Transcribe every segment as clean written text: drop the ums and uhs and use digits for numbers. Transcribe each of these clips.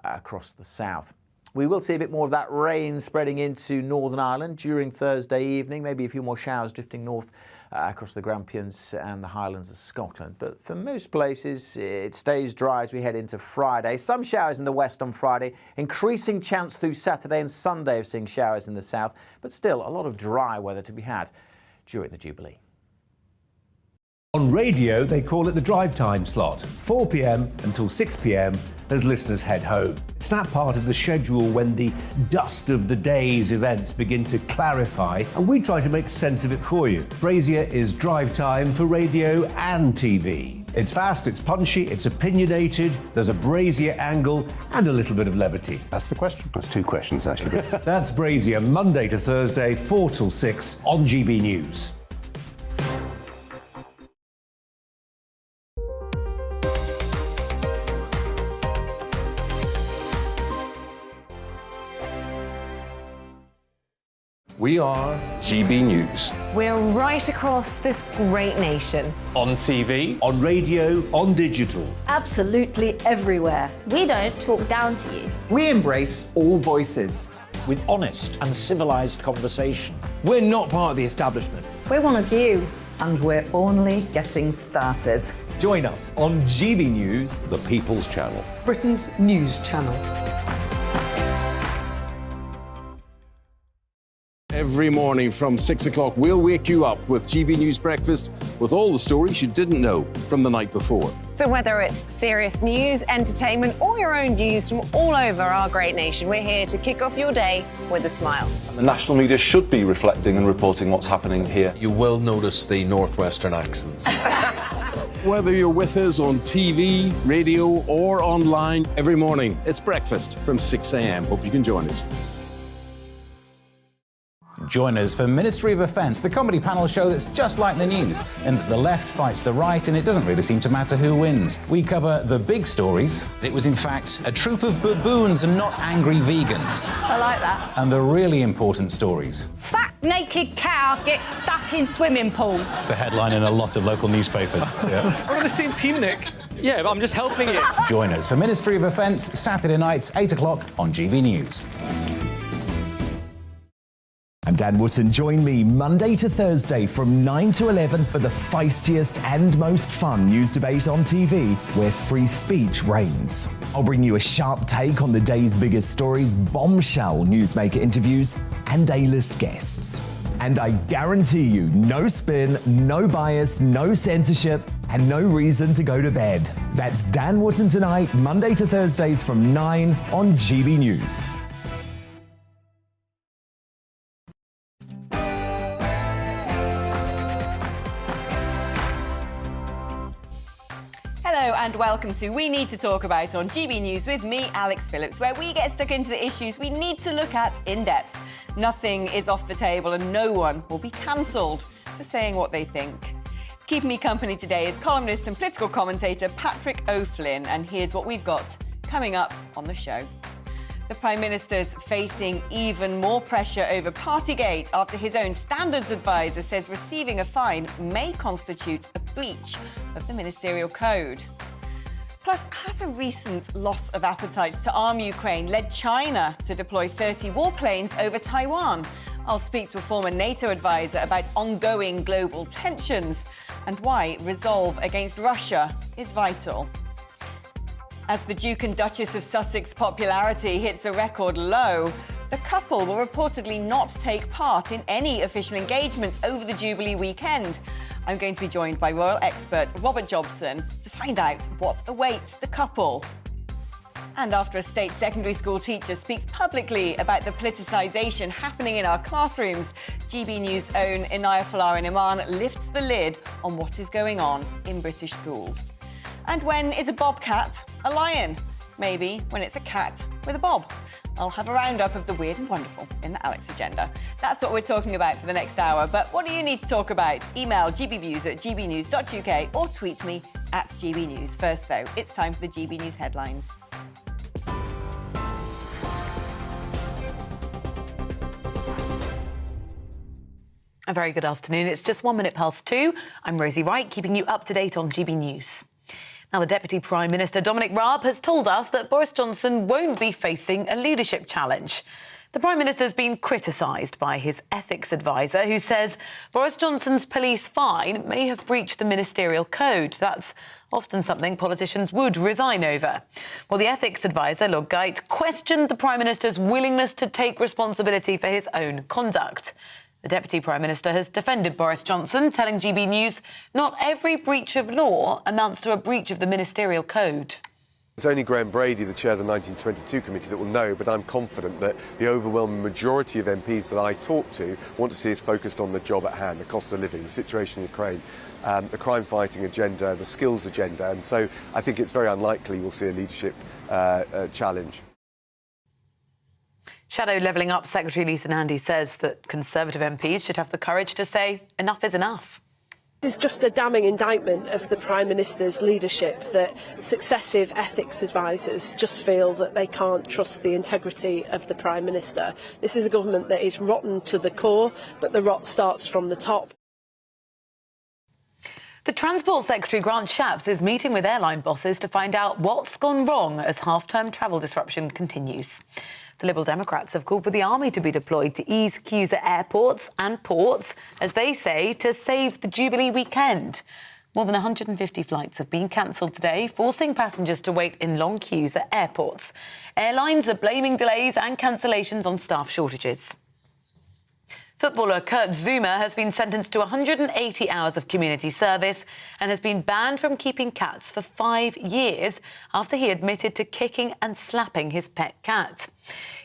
across the south. We will see a bit more of that rain spreading into Northern Ireland during Thursday evening, maybe a few more showers drifting north across the Grampians and the Highlands of Scotland. But for most places, it stays dry as we head into Friday. Some showers in the west on Friday, increasing chance through Saturday and Sunday of seeing showers in the south, but still a lot of dry weather to be had during the Jubilee. On radio, they call it the drive time slot, 4 p.m. until 6 p.m. as listeners head home. It's that part of the schedule when the dust of the day's events begin to clarify, and we try to make sense of it for you. Brazier is drive time for radio and TV. It's fast, it's punchy, it's opinionated, there's a Brazier angle and a little bit of levity. That's the question. That's two questions, actually. That's Brazier, Monday to Thursday, 4 till 6 on GB News. We are GB News. We're right across this great nation. On TV. On radio, on digital. Absolutely everywhere. We don't talk down to you. We embrace all voices. With honest and civilised conversation. We're not part of the establishment. We're one of you. And we're only getting started. Join us on GB News, The People's Channel. Britain's news channel. Every morning from 6 o'clock, we'll wake you up with GB News Breakfast with all the stories you didn't know from the night before. So whether it's serious news, entertainment, or your own views from all over our great nation, we're here to kick off your day with a smile. The national media should be reflecting and reporting what's happening here. You will notice the northwestern accents. Whether you're with us on TV, radio, or online, every morning, it's breakfast from 6 a.m. Hope you can join us. Join us for Ministry of Offence, the comedy panel show that's just like the news, in that the left fights the right and it doesn't really seem to matter who wins. We cover the big stories. It was in fact a troop of baboons and not angry vegans. I like that. And the really important stories. Fat naked cow gets stuck in swimming pool. It's a headline in a lot of local newspapers. Yeah. We're on the same team, Nick. Yeah, but I'm just helping you. Join us for Ministry of Offence, Saturday nights, 8 o'clock on GB News. I'm Dan Wootton. Join me Monday to Thursday from 9 to 11 for the feistiest and most fun news debate on TV, where free speech reigns. I'll bring you a sharp take on the day's biggest stories, bombshell newsmaker interviews, and A-list guests. And I guarantee you, no spin, no bias, no censorship, and no reason to go to bed. That's Dan Wootton tonight, Monday to Thursdays from 9 on GB News. Hello and welcome to We Need to Talk About on GB News with me, Alex Phillips, where we get stuck into the issues we need to look at in depth. Nothing is off the table and no one will be cancelled for saying what they think. Keeping me company today is columnist and political commentator Patrick O'Flynn, and here's what we've got coming up on the show. The Prime Minister's facing even more pressure over Partygate after his own standards advisor says receiving a fine may constitute a breach of the ministerial code. Plus, has a recent loss of appetite to arm Ukraine led China to deploy 30 warplanes over Taiwan? I'll speak to a former NATO advisor about ongoing global tensions and why resolve against Russia is vital. As the Duke and Duchess of Sussex popularity hits a record low, the couple will reportedly not take part in any official engagements over the Jubilee weekend. I'm going to be joined by royal expert Robert Jobson to find out what awaits the couple. And after a state secondary school teacher speaks publicly about the politicisation happening in our classrooms, GB News' own Inaya Folarin Iman lifts the lid on what is going on in British schools. And when is a bobcat a lion? Maybe when it's a cat with a bob. I'll have a roundup of the weird and wonderful in the Alex agenda. That's what we're talking about for the next hour. But what do you need to talk about? Email gbviews@gbnews.uk or tweet me @gbnews. First, though, it's time for the GB News headlines. A very good afternoon. It's just 1 minute past 2. I'm Rosie Wright, keeping you up to date on GB News. Now, the Deputy Prime Minister, Dominic Raab, has told us that Boris Johnson won't be facing a leadership challenge. The Prime Minister has been criticised by his ethics advisor, who says Boris Johnson's police fine may have breached the ministerial code. That's often something politicians would resign over. Well, the ethics advisor, Lord Geit, questioned the Prime Minister's willingness to take responsibility for his own conduct. The Deputy Prime Minister has defended Boris Johnson, telling GB News not every breach of law amounts to a breach of the ministerial code. It's only Graham Brady, the chair of the 1922 committee, that will know, but I'm confident that the overwhelming majority of MPs that I talk to want to see us focused on the job at hand, the cost of living, the situation in Ukraine, the crime-fighting agenda, the skills agenda, and so I think it's very unlikely we'll see a leadership challenge. Shadow Levelling Up Secretary Lisa Nandy says that Conservative MPs should have the courage to say enough is enough. This is just a damning indictment of the Prime Minister's leadership, that successive ethics advisers just feel that they can't trust the integrity of the Prime Minister. This is a government that is rotten to the core, but the rot starts from the top. The Transport Secretary, Grant Shapps, is meeting with airline bosses to find out what's gone wrong as half-term travel disruption continues. The Liberal Democrats have called for the army to be deployed to ease queues at airports and ports, as they say, to save the Jubilee weekend. More than 150 flights have been cancelled today, forcing passengers to wait in long queues at airports. Airlines are blaming delays and cancellations on staff shortages. Footballer Kurt Zouma has been sentenced to 180 hours of community service and has been banned from keeping cats for 5 years after he admitted to kicking and slapping his pet cat.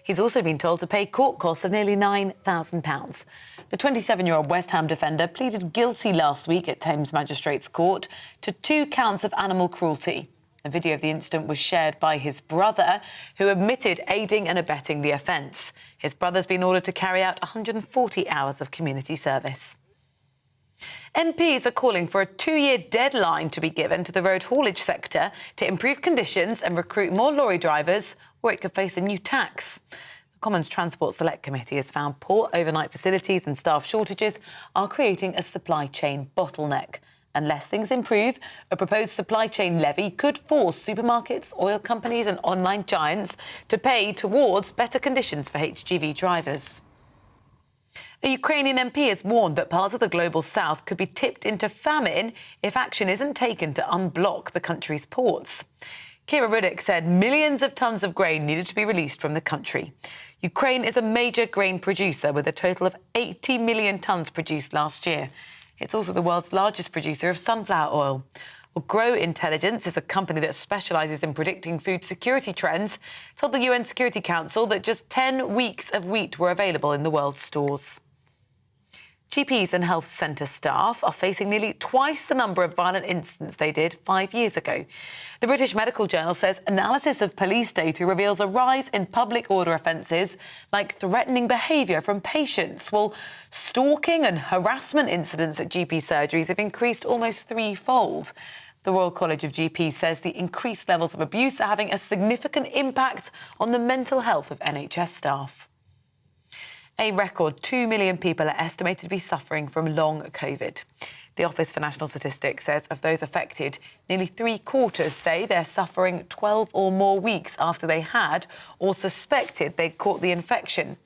He's also been told to pay court costs of nearly £9,000. The 27-year-old West Ham defender pleaded guilty last week at Thames Magistrates Court to 2 counts of animal cruelty. A video of the incident was shared by his brother, who admitted aiding and abetting the offence. His brother's been ordered to carry out 140 hours of community service. MPs are calling for a 2-year deadline to be given to the road haulage sector to improve conditions and recruit more lorry drivers, or it could face a new tax. The Commons Transport Select Committee has found poor overnight facilities and staff shortages are creating a supply chain bottleneck. Unless things improve, a proposed supply chain levy could force supermarkets, oil companies and online giants to pay towards better conditions for HGV drivers. A Ukrainian MP has warned that parts of the global south could be tipped into famine if action isn't taken to unblock the country's ports. Kira Rudik said millions of tons of grain needed to be released from the country. Ukraine is a major grain producer with a total of 80 million tons produced last year. It's also the world's largest producer of sunflower oil. Well, Grow Intelligence is a company that specialises in predicting food security trends, told the UN Security Council that just 10 weeks of wheat were available in the world's stores. GPs and health centre staff are facing nearly twice the number of violent incidents they did 5 years ago. The British Medical Journal says analysis of police data reveals a rise in public order offences like threatening behaviour from patients, while stalking and harassment incidents at GP surgeries have increased almost threefold. The Royal College of GPs says the increased levels of abuse are having a significant impact on the mental health of NHS staff. A record 2 million people are estimated to be suffering from long COVID. The Office for National Statistics says of those affected, nearly 3/4 say they're suffering 12 or more weeks after they had or suspected they'd caught the infection.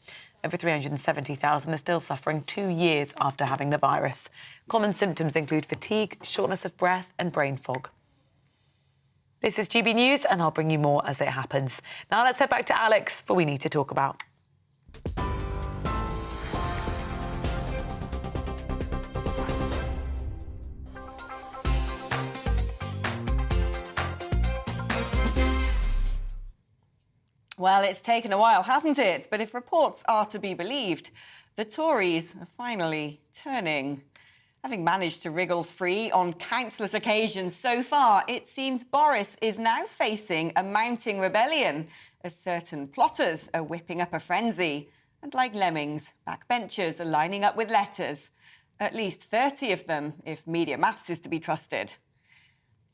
Over 370,000 are still suffering 2 years after having the virus. Common symptoms include fatigue, shortness of breath and brain fog. This is GB News, and I'll bring you more as it happens. Now let's head back to Alex for We Need to Talk About. Well, it's taken a while, hasn't it? But if reports are to be believed, the Tories are finally turning. Having managed to wriggle free on countless occasions so far, it seems Boris is now facing a mounting rebellion as certain plotters are whipping up a frenzy. And like lemmings, backbenchers are lining up with letters. At least 30 of them, if media maths is to be trusted.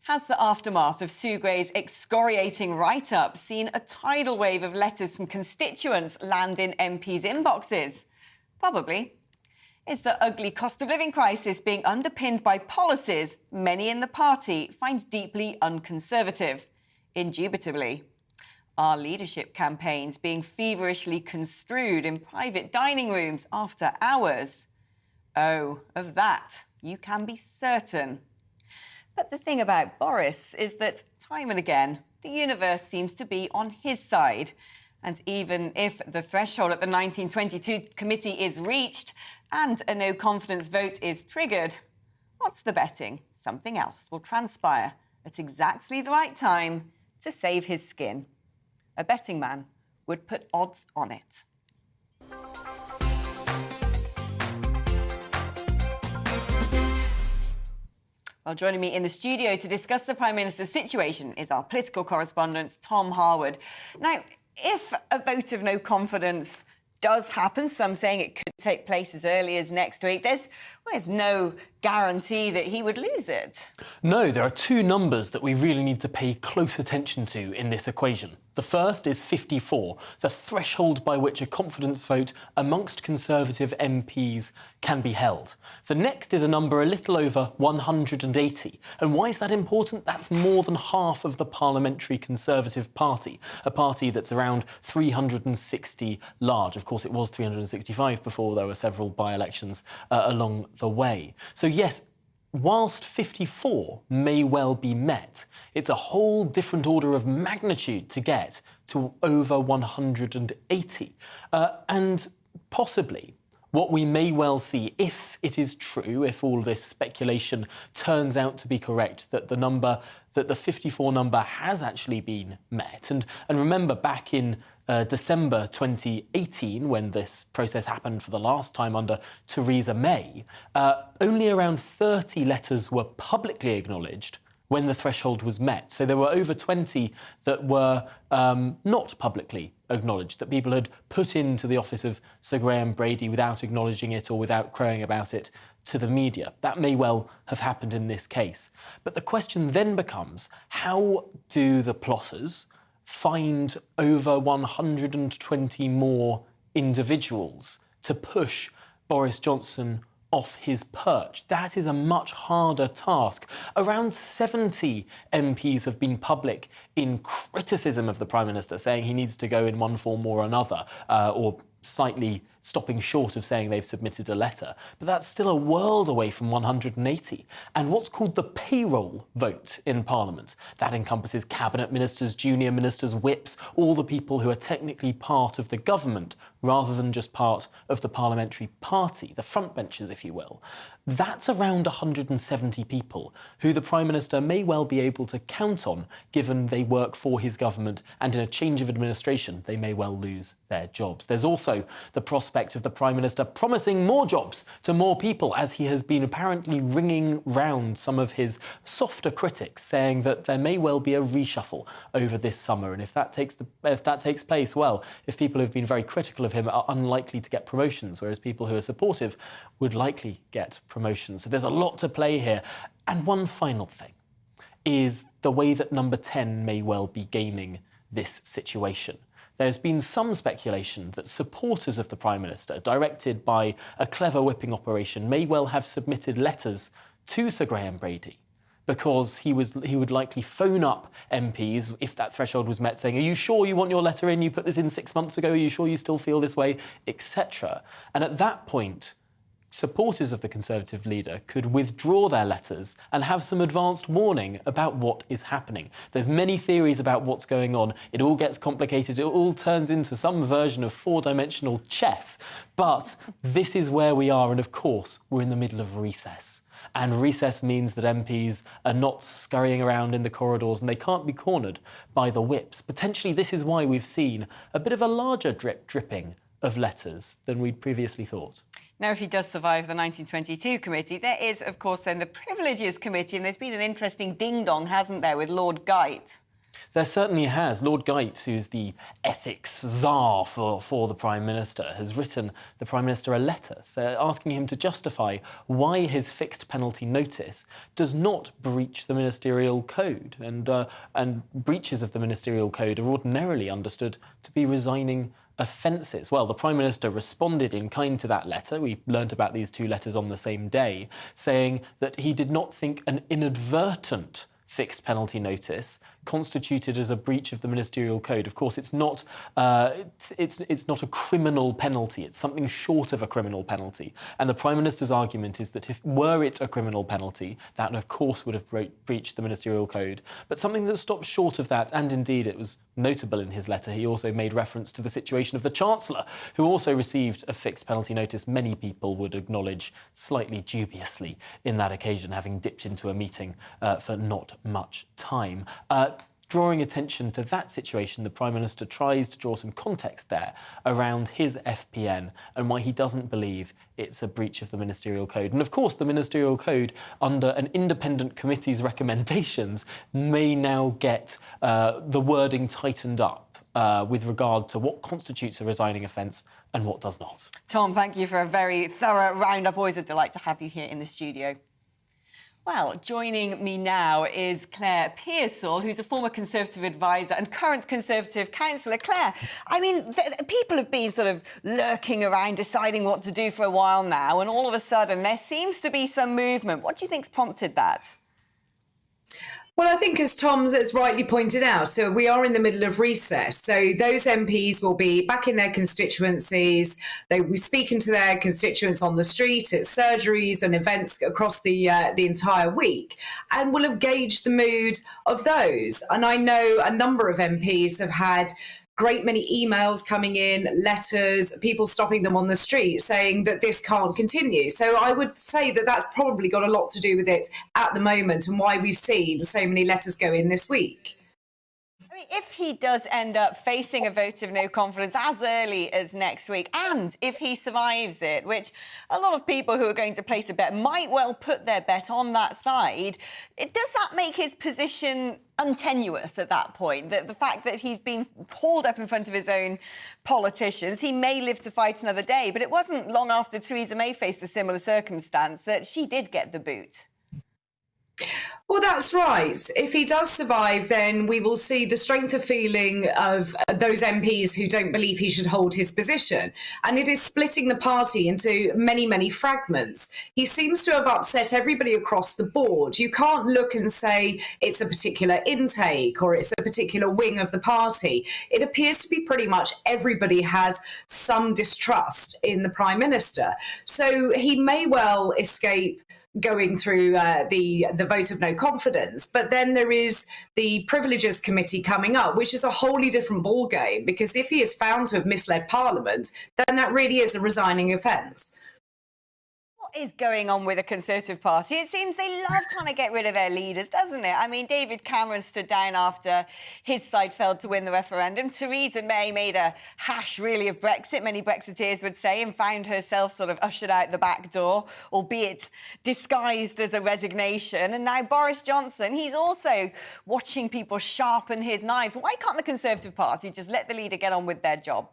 Has the aftermath of Sue Gray's excoriating write-up seen a tidal wave of letters from constituents land in MPs' inboxes? Probably. Is the ugly cost of living crisis being underpinned by policies many in the party find deeply unconservative? Indubitably. Are leadership campaigns being feverishly construed in private dining rooms after hours? Oh, of that you can be certain. But the thing about Boris is that time and again, the universe seems to be on his side. And even if the threshold at the 1922 committee is reached and a no-confidence vote is triggered, what's the betting? Something else will transpire at exactly the right time to save his skin. A betting man would put odds on it. Well, joining me in the studio to discuss the Prime Minister's situation is our political correspondent, Tom Harwood. Now, if a vote of no confidence does happen, some saying it could take place as early as next week, there's no guarantee that he would lose it. No, there are two numbers that we really need to pay close attention to in this equation. The first is 54, the threshold by which a confidence vote amongst Conservative MPs can be held. The next is a number a little over 180. And why is that important? That's more than half of the Parliamentary Conservative Party, a party that's around 360 large. Of course, it was 365 before there were several by-elections along the way. So yes, whilst 54 may well be met, it's a whole different order of magnitude to get to over 180. And possibly what we may well see, if it is true, if all this speculation turns out to be correct, that the 54 number has actually been met. And remember, back in December 2018, when this process happened for the last time under Theresa May, only around 30 letters were publicly acknowledged when the threshold was met. So there were over 20 that were not publicly acknowledged, that people had put into the office of Sir Graham Brady without acknowledging it or without crowing about it to the media. That may well have happened in this case. But the question then becomes, how do the plotters find over 120 more individuals to push Boris Johnson off his perch? That is a much harder task. Around 70 MPs have been public in criticism of the Prime Minister, saying he needs to go in one form or another, or slightly stopping short of saying they've submitted a letter. But that's still a world away from 180. And what's called the payroll vote in Parliament, that encompasses cabinet ministers, junior ministers, whips, all the people who are technically part of the government rather than just part of the parliamentary party, the frontbenchers, if you will. That's around 170 people who the Prime Minister may well be able to count on, given they work for his government, and in a change of administration, they may well lose their jobs. There's also the prospect of the Prime Minister promising more jobs to more people, as he has been apparently ringing round some of his softer critics, saying that there may well be a reshuffle over this summer. And if that takes place, well, if people who've been very critical of him are unlikely to get promotions, whereas people who are supportive would likely get promotions. So there's a lot to play here. And one final thing is the way that number 10 may well be gaming this situation. There's been some speculation that supporters of the Prime Minister, directed by a clever whipping operation, may well have submitted letters to Sir Graham Brady, because he would likely phone up MPs if that threshold was met, saying, are you sure you want your letter in? You put this in 6 months ago. Are you sure you still feel this way? Etc. And at that point, supporters of the Conservative leader could withdraw their letters and have some advanced warning about what is happening. There's many theories about what's going on. It all gets complicated. It all turns into some version of four-dimensional chess. But this is where we are. And of course, we're in the middle of recess. And recess means that MPs are not scurrying around in the corridors and they can't be cornered by the whips. Potentially, this is why we've seen a bit of a larger dripping of letters than we'd previously thought. Now, if he does survive the 1922 committee, there is, of course, then the Privileges Committee, and there's been an interesting ding-dong, hasn't there, with Lord Geit? There certainly has. Lord Geit, who's the ethics czar for the Prime Minister, has written the Prime Minister a letter asking him to justify why his fixed penalty notice does not breach the ministerial code. And breaches of the ministerial code are ordinarily understood to be resigning offences. Well, the Prime Minister responded in kind to that letter. We learnt about these two letters on the same day, saying that he did not think an inadvertent fixed penalty notice constituted as a breach of the ministerial code. Of course, it's not a criminal penalty. It's something short of a criminal penalty. And the Prime Minister's argument is that if were it a criminal penalty, that of course would have breached the ministerial code. But something that stops short of that, and indeed it was notable in his letter, he also made reference to the situation of the Chancellor, who also received a fixed penalty notice many people would acknowledge slightly dubiously in that occasion, having dipped into a meeting for not much time. Drawing attention to that situation, the Prime Minister tries to draw some context there around his FPN and why he doesn't believe it's a breach of the ministerial code. And of course, the ministerial code, under an independent committee's recommendations, may now get the wording tightened up with regard to what constitutes a resigning offence and what does not. Tom, thank you for a very thorough roundup. Always a delight to have you here in the studio. Well, joining me now is Claire Pearsall, who's a former Conservative advisor and current Conservative councillor. Claire, I mean, people have been sort of lurking around, deciding what to do for a while now, and all of a sudden there seems to be some movement. What do you think's prompted that? Well, I think as Tom has rightly pointed out, so we are in the middle of recess. So those MPs will be back in their constituencies. They will be speaking to their constituents on the street, at surgeries and events across the entire week, and will have gauged the mood of those. And I know a number of MPs have had great many emails coming in, letters, people stopping them on the street saying that this can't continue. So I would say that that's probably got a lot to do with it at the moment and why we've seen so many letters go in this week. I mean, if he does end up facing a vote of no confidence as early as next week, and if he survives it, which a lot of people who are going to place a bet might well put their bet on that side, does that make his position untenuous at that point? The fact that he's been hauled up in front of his own politicians, he may live to fight another day, but it wasn't long after Theresa May faced a similar circumstance that she did get the boot. Well, that's right. If he does survive, then we will see the strength of feeling of those MPs who don't believe he should hold his position. And it is splitting the party into many, many fragments. He seems to have upset everybody across the board. You can't look and say it's a particular intake or it's a particular wing of the party. It appears to be pretty much everybody has some distrust in the Prime Minister. So he may well escape going through the vote of no confidence. But then there is the Privileges Committee coming up, which is a wholly different ballgame, because if he is found to have misled Parliament, then that really is a resigning offence. What is going on with the Conservative Party? It seems they love trying to get rid of their leaders, doesn't it? I mean, David Cameron stood down after his side failed to win the referendum. Theresa May made a hash, really, of Brexit, many Brexiteers would say, and found herself sort of ushered out the back door, albeit disguised as a resignation. And now Boris Johnson, he's also watching people sharpen his knives. Why can't the Conservative Party just let the leader get on with their job?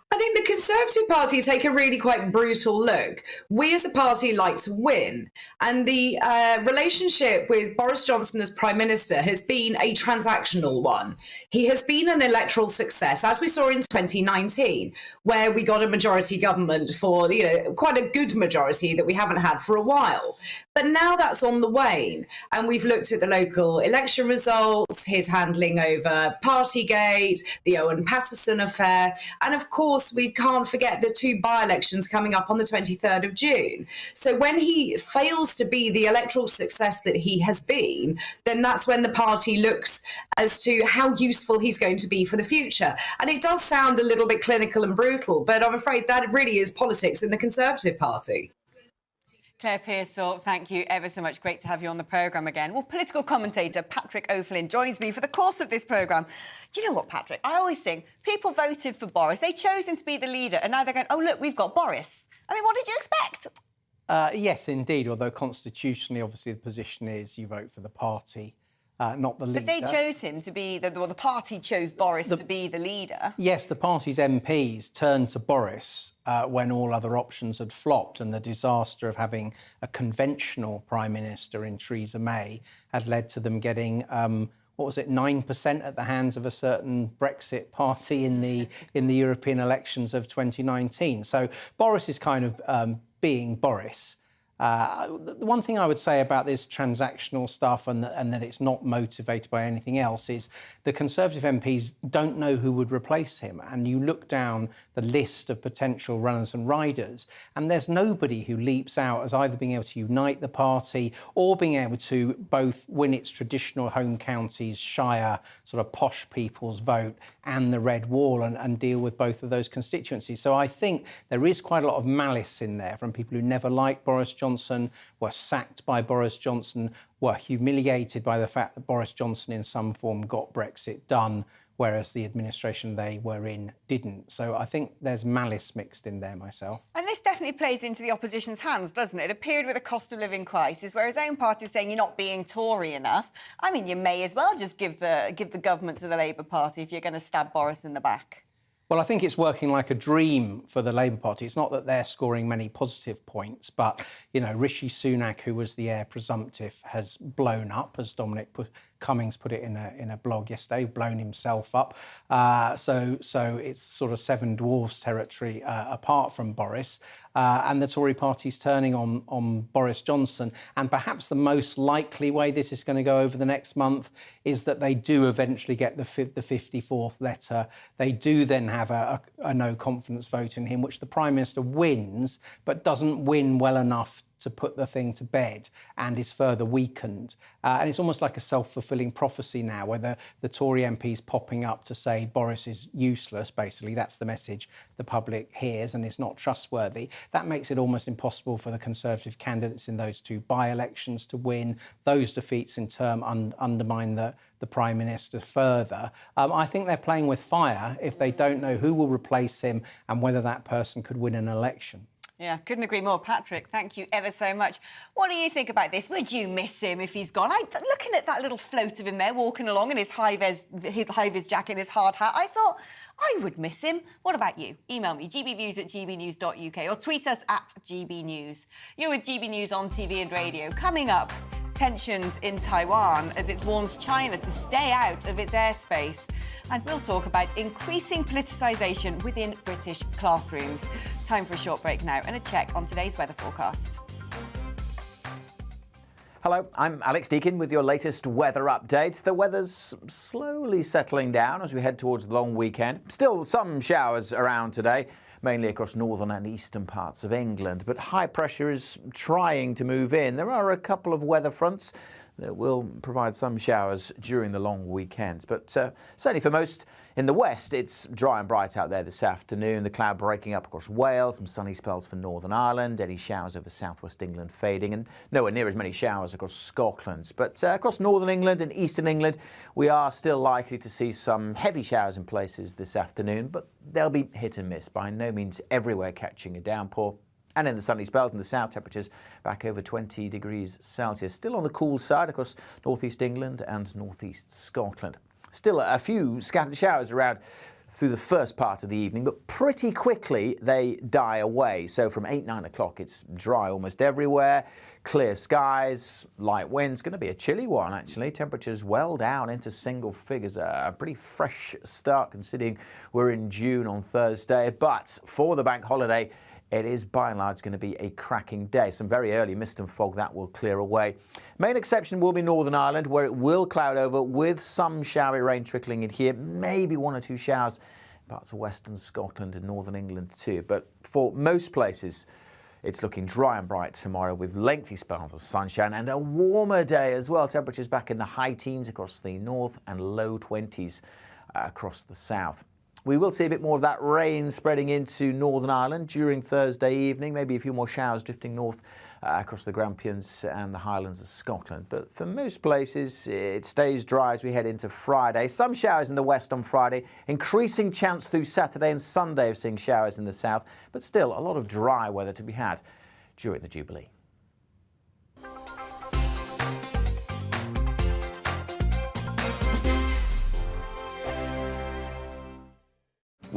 I think the Conservative Party take a really quite brutal look. We as a party like to win. And the relationship with Boris Johnson as Prime Minister has been a transactional one. He has been an electoral success, as we saw in 2019, where we got a majority government for, quite a good majority that we haven't had for a while. But now that's on the wane. And we've looked at the local election results, his handling over Partygate, the Owen Paterson affair, and of course, we can't forget the two by-elections coming up on the 23rd of June. So when he fails to be the electoral success that he has been, then that's when the party looks as to how useful he's going to be for the future. And it does sound a little bit clinical and brutal, but I'm afraid that really is politics in the Conservative Party. Claire Pearsall, thank you ever so much. Great to have you on the programme again. Well, political commentator Patrick O'Flynn joins me for the course of this programme. Do you know what, Patrick? I always think people voted for Boris. They chose him to be the leader, and now they're going, oh, look, we've got Boris. I mean, what did you expect? Yes, indeed, although constitutionally, obviously, the position is you vote for the party, not the leader. But they chose him to be, the party chose Boris to be the leader. Yes, the party's MPs turned to Boris when all other options had flopped, and the disaster of having a conventional Prime Minister in Theresa May had led to them getting what was it, 9% at the hands of a certain Brexit party in the European elections of 2019. So Boris is kind of being Boris. The one thing I would say about this transactional stuff and that it's not motivated by anything else is the Conservative MPs don't know who would replace him. And you look down the list of potential runners and riders, and there's nobody who leaps out as either being able to unite the party or being able to both win its traditional home counties, shire, sort of posh people's vote and the red wall and deal with both of those constituencies. So I think there is quite a lot of malice in there from people who never liked Boris Johnson, were sacked by Boris Johnson, were humiliated by the fact that Boris Johnson in some form got Brexit done, whereas the administration they were in didn't. So I think there's malice mixed in there myself. And this definitely plays into the opposition's hands, doesn't it? It appeared with a cost of living crisis where his own party is saying you're not being Tory enough. I mean, you may as well just give the government to the Labour Party if you're going to stab Boris in the back. Well, I think it's working like a dream for the Labour Party. It's not that they're scoring many positive points, but, you know, Rishi Sunak, who was the heir presumptive, has blown up, as Dominic Cummings put it in a blog yesterday, blown himself up. So it's sort of seven dwarfs territory apart from Boris. And the Tory party's turning on Boris Johnson. And perhaps the most likely way this is going to go over the next month is that they do eventually get the 54th letter. They do then have a no confidence vote in him, which the Prime Minister wins, but doesn't win well enough to put the thing to bed and is further weakened. And it's almost like a self-fulfilling prophecy now, where the Tory MPs popping up to say Boris is useless, basically. That's the message the public hears and is not trustworthy. That makes it almost impossible for the Conservative candidates in those two by-elections to win. Those defeats in turn undermine the Prime Minister further. I think they're playing with fire if they don't know who will replace him and whether that person could win an election. Yeah, couldn't agree more. Patrick, thank you ever so much. What do you think about this? Would you miss him if he's gone? Looking at that little float of him there, walking along in his high-vis jacket and his hard hat, I thought I would miss him. What about you? Email me, gbviews@gbnews.uk, or tweet us at gbnews. You're with GB News on TV and radio. Coming up, tensions in Taiwan as it warns China to stay out of its airspace. And we'll talk about increasing politicisation within British classrooms. Time for a short break now and a check on today's weather forecast. Hello, I'm Alex Deakin with your latest weather update. The weather's slowly settling down as we head towards the long weekend. Still some showers around today, mainly across northern and eastern parts of England, but high pressure is trying to move in. There are a couple of weather fronts that will provide some showers during the long weekends, but certainly for most in the west, it's dry and bright out there this afternoon. The cloud breaking up across Wales, some sunny spells for Northern Ireland, any showers over southwest England fading, and nowhere near as many showers across Scotland. But across northern England and eastern England, we are still likely to see some heavy showers in places this afternoon, but they'll be hit and miss, by no means everywhere catching a downpour. And in the sunny spells in the south, temperatures back over 20 degrees Celsius. Still on the cool side across northeast England and northeast Scotland. Still a few scattered showers around through the first part of the evening, but pretty quickly they die away. So from 8-9 o'clock, it's dry almost everywhere. Clear skies, light winds. Going to be a chilly one, actually. Temperatures well down into single figures. A pretty fresh start considering we're in June on Thursday. But for the bank holiday, it is by and large going to be a cracking day. Some very early mist and fog that will clear away. Main exception will be Northern Ireland, where it will cloud over with some showery rain trickling in here. Maybe one or two showers in parts of western Scotland and northern England too. But for most places, it's looking dry and bright tomorrow with lengthy spells of sunshine and a warmer day as well. Temperatures back in the high teens across the north and low 20s across the south. We will see a bit more of that rain spreading into Northern Ireland during Thursday evening, maybe a few more showers drifting north across the Grampians and the Highlands of Scotland. But for most places, it stays dry as we head into Friday. Some showers in the west on Friday, increasing chance through Saturday and Sunday of seeing showers in the south, but still a lot of dry weather to be had during the Jubilee.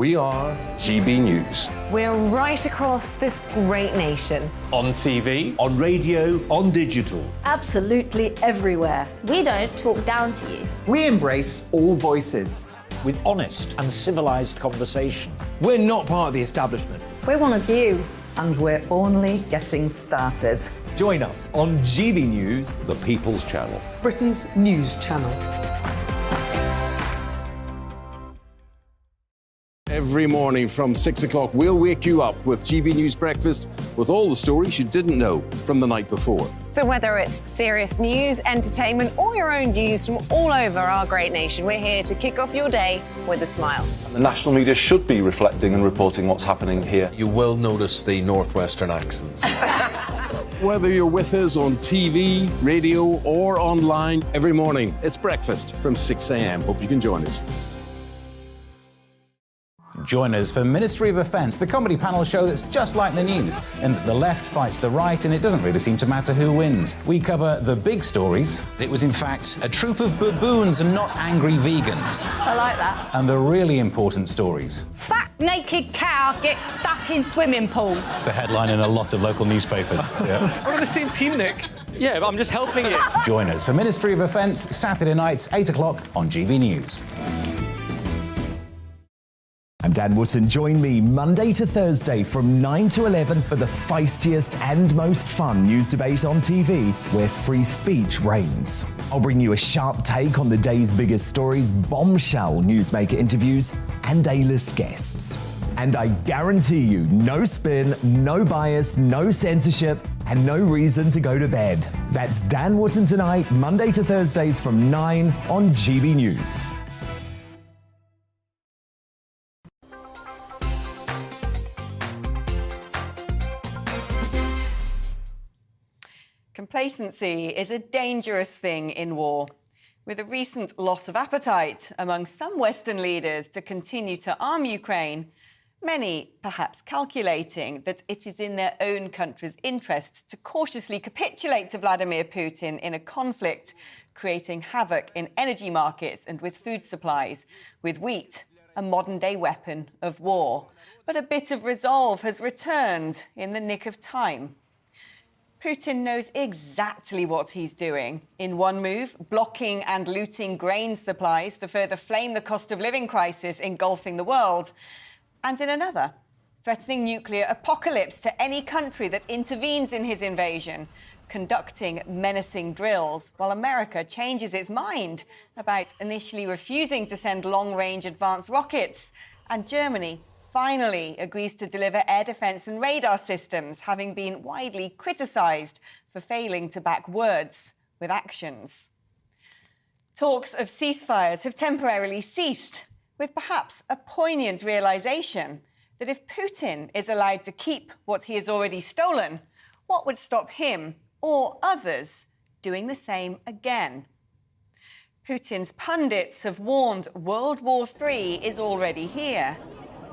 We are GB News. We're right across this great nation. On TV, on radio, on digital. Absolutely everywhere. We don't talk down to you. We embrace all voices. with honest and civilised conversation. We're not part of the establishment. We're one of you. And we're only getting started. Join us on GB News, the People's Channel, Britain's news channel. Every morning from 6 o'clock, we'll wake you up with GB News Breakfast with all the stories you didn't know from the night before. So whether it's serious news, entertainment, or your own views from all over our great nation, we're here to kick off your day with a smile. And the national media should be reflecting and reporting what's happening here. You will notice the northwestern accents. Whether you're with us on TV, radio, or online, every morning, it's breakfast from 6 a.m. Hope you can join us. Join us for Ministry of Offence, the comedy panel show that's just like the news, in that the left fights the right and it doesn't really seem to matter who wins. We cover the big stories. It was in fact a troop of baboons and not angry vegans. I like that. And the really important stories. Fat naked cow gets stuck in swimming pool. It's a headline in a lot of local newspapers. Yeah. We're on the same team, Nick. Yeah, but I'm just helping you. Join us for Ministry of Offence, Saturday nights, 8 o'clock on GB News. I'm Dan Wootton. Join me Monday to Thursday from 9 to 11 for the feistiest and most fun news debate on TV, where free speech reigns. I'll bring you a sharp take on the day's biggest stories, bombshell newsmaker interviews, and A-list guests. And I guarantee you, no spin, no bias, no censorship, and no reason to go to bed. That's Dan Wootton tonight, Monday to Thursdays from 9 on GB News. Complacency is a dangerous thing in war. With a recent loss of appetite among some Western leaders to continue to arm Ukraine, many perhaps calculating that it is in their own country's interests to cautiously capitulate to Vladimir Putin in a conflict, creating havoc in energy markets and with food supplies, with wheat, a modern-day weapon of war. But a bit of resolve has returned in the nick of time. Putin knows exactly what he's doing. In one move, blocking and looting grain supplies to further flame the cost of living crisis engulfing the world. And in another, threatening nuclear apocalypse to any country that intervenes in his invasion, conducting menacing drills, while America changes its mind about initially refusing to send long-range advanced rockets, and Germany finally agrees to deliver air defence and radar systems, having been widely criticised for failing to back words with actions. Talks of ceasefires have temporarily ceased, with perhaps a poignant realisation that if Putin is allowed to keep what he has already stolen, what would stop him or others doing the same again? Putin's pundits have warned World War III is already here.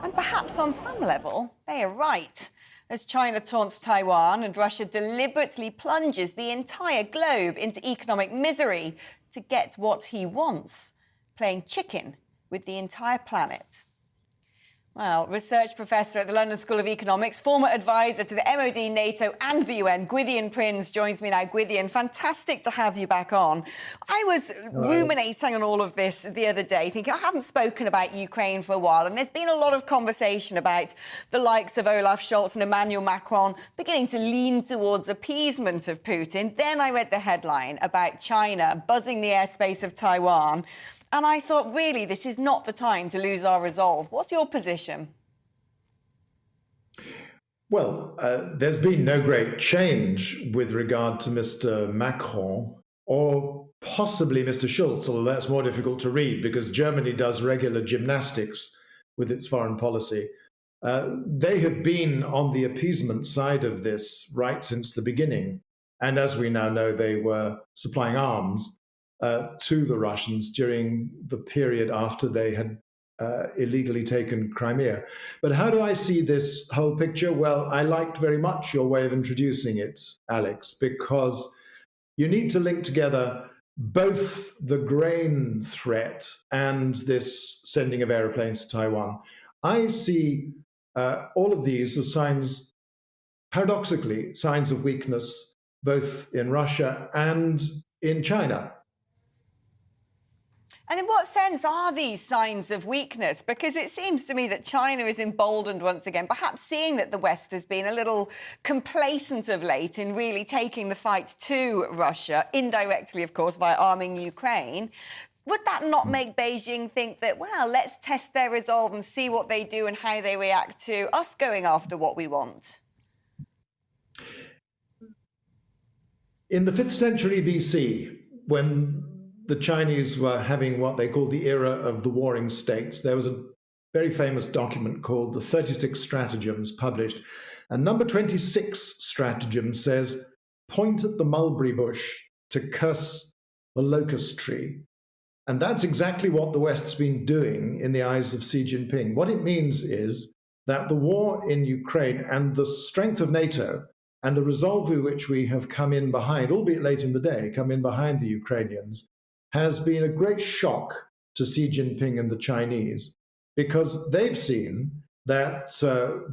And perhaps on some level, they are right. As China taunts Taiwan and Russia deliberately plunges the entire globe into economic misery to get what he wants, playing chicken with the entire planet. Well, research professor at the London School of Economics, former advisor to the MOD, NATO and the UN, Gwydion Prince joins me now. Gwydion, fantastic to have you back on. I was ruminating on all of this the other day, thinking I haven't spoken about Ukraine for a while, and there's been a lot of conversation about the likes of Olaf Scholz and Emmanuel Macron beginning to lean towards appeasement of Putin. Then I read the headline about China buzzing the airspace of Taiwan. And I thought, really, this is not the time to lose our resolve. What's your position? Well, there's been no great change with regard to Mr. Macron or possibly Mr. Scholz, although that's more difficult to read because Germany does regular gymnastics with its foreign policy. They have been on the appeasement side of this right since the beginning. And as we now know, they were supplying arms to the Russians during the period after they had illegally taken Crimea. But how do I see this whole picture? Well, I liked very much your way of introducing it, Alex, because you need to link together both the grain threat and this sending of aeroplanes to Taiwan. I see all of these as signs, paradoxically, signs of weakness, both in Russia and in China. And in what sense are these signs of weakness? Because it seems to me that China is emboldened once again, perhaps seeing that the West has been a little complacent of late in really taking the fight to Russia, indirectly, of course, by arming Ukraine. Would that not make Beijing think that, well, let's test their resolve and see what they do and how they react to us going after what we want? In the 5th century BC, when the Chinese were having what they called the era of the warring states, there was a very famous document called the 36 Stratagems published. And number 26 stratagem says, point at the mulberry bush to curse the locust tree. And that's exactly what the West's been doing in the eyes of Xi Jinping. What it means is that the war in Ukraine and the strength of NATO and the resolve with which we have come in behind, albeit late in the day, come in behind the Ukrainians, has been a great shock to Xi Jinping and the Chinese, because they've seen that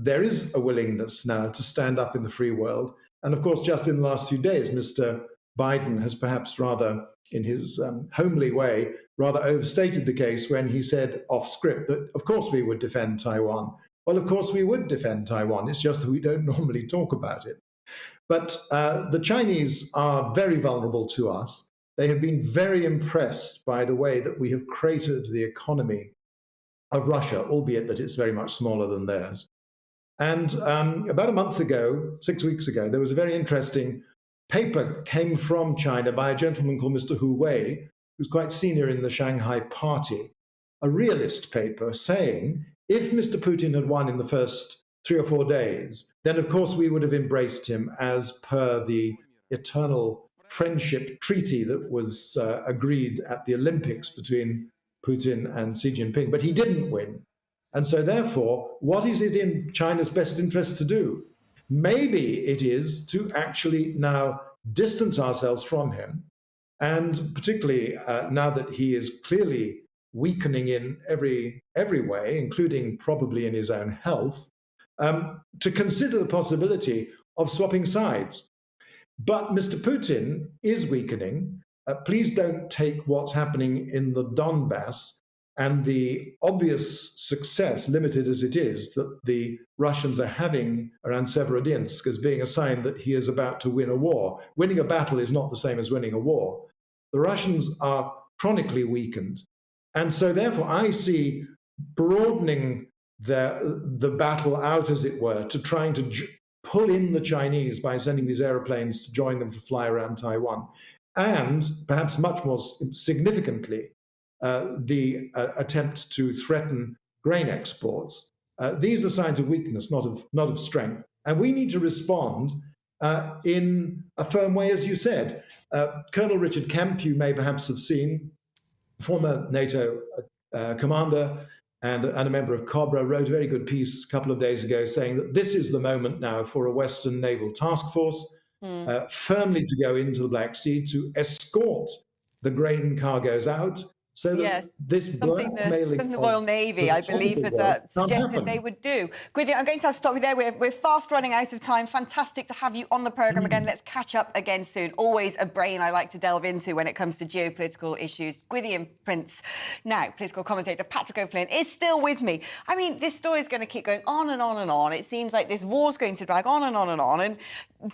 there is a willingness now to stand up in the free world. And of course, just in the last few days, Mr. Biden has perhaps rather, in his homely way, rather overstated the case when he said off script that, of course, we would defend Taiwan. Well, of course, we would defend Taiwan. It's just that we don't normally talk about it. But the Chinese are very vulnerable to us. They have been very impressed by the way that we have created the economy of Russia, albeit that it's very much smaller than theirs. And about a month ago, 6 weeks ago, there was a very interesting paper came from China by a gentleman called Mr. Hu Wei, who's quite senior in the Shanghai Party, a realist paper saying, if Mr. Putin had won in the first 3 or 4 days, then of course we would have embraced him as per the eternal friendship treaty that was agreed at the Olympics between Putin and Xi Jinping. But he didn't win. And so therefore, what is it in China's best interest to do? Maybe it is to actually now distance ourselves from him, and particularly now that he is clearly weakening in every way, including probably in his own health, to consider the possibility of swapping sides. But Mr. Putin is weakening. Please don't take what's happening in the Donbass and the obvious success, limited as it is, that the Russians are having around Severodinsk as being a sign that he is about to win a war. Winning a battle is not the same as winning a war. The Russians are chronically weakened. And so therefore I see broadening the battle out, as it were, to trying to pull in the Chinese by sending these aeroplanes to join them to fly around Taiwan. And perhaps much more significantly, the attempt to threaten grain exports. These are signs of weakness, not of strength. And we need to respond in a firm way, as you said. Colonel Richard Kemp, you may perhaps have seen, former NATO commander and a member of COBRA, wrote a very good piece a couple of days ago saying that this is the moment now for a Western naval task force firmly to go into the Black Sea to escort the grain cargoes out, so that this blackmailing from the Royal Navy, I believe, has suggested they would do. Gwydion, I'm going to have to stop you there. We're fast running out of time. Fantastic to have you on the programme again. Let's catch up again soon. Always a brain I like to delve into when it comes to geopolitical issues. Gwydion Prince, now political commentator Patrick O'Flynn, is still with me. I mean, this story is going to keep going on and on and on. It seems like this war's going to drag on and on and on. And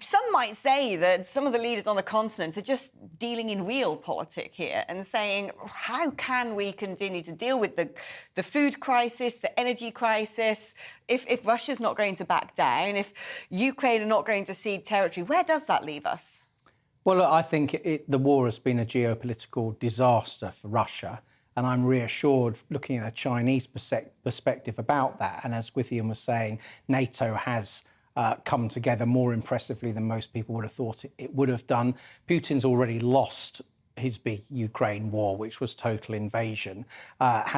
some might say that some of the leaders on the continent are just dealing in real politics here and saying, how can we continue to deal with the food crisis, the energy crisis, if Russia's not going to back down, if Ukraine are not going to cede territory? Where does that leave us? Well, look, I think the war has been a geopolitical disaster for Russia, and I'm reassured looking at a Chinese perspective about that. And as Gwydion was saying, NATO has come together more impressively than most people would have thought it would have done. Putin's already lost his big Ukraine war, which was total invasion. And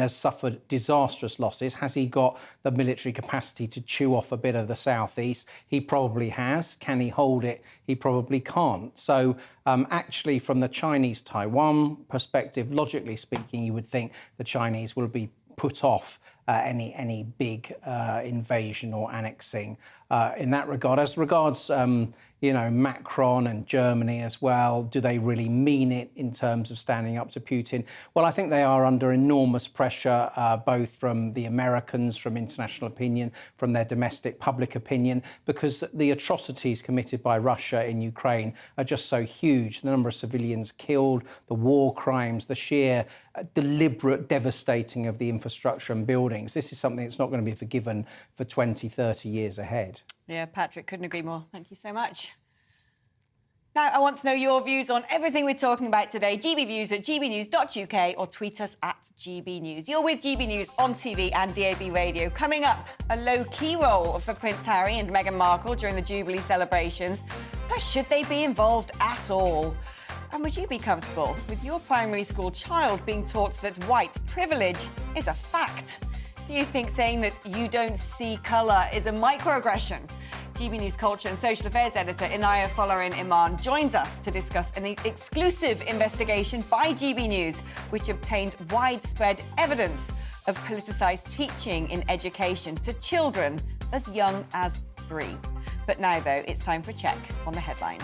has suffered disastrous losses. Has he got the military capacity to chew off a bit of the southeast? He probably has. Can he hold it? He probably can't. So actually, from the Chinese-Taiwan perspective, logically speaking, you would think the Chinese will be put off any big invasion or annexing in that regard. As regards Macron and Germany as well, do they really mean it in terms of standing up to Putin? Well, I think they are under enormous pressure, both from the Americans, from international opinion, from their domestic public opinion, because the atrocities committed by Russia in Ukraine are just so huge. The number of civilians killed, the war crimes, the sheer deliberate devastating of the infrastructure and buildings. This is something that's not going to be forgiven for 20, 30 years ahead. Yeah, Patrick, couldn't agree more. Thank you so much. Now, I want to know your views on everything we're talking about today. GBViews at gbnews.uk or tweet us at GBNews. You're with GB News on TV and DAB radio. Coming up, a low-key role for Prince Harry and Meghan Markle during the Jubilee celebrations. But should they be involved at all? And would you be comfortable with your primary school child being taught that white privilege is a fact? Do you think saying that you don't see colour is a microaggression? GB News Culture and Social Affairs editor Inaya Folarin Iman joins us to discuss an exclusive investigation by GB News which obtained widespread evidence of politicised teaching in education to children as young as 3. But now, though, it's time for a check on the headlines.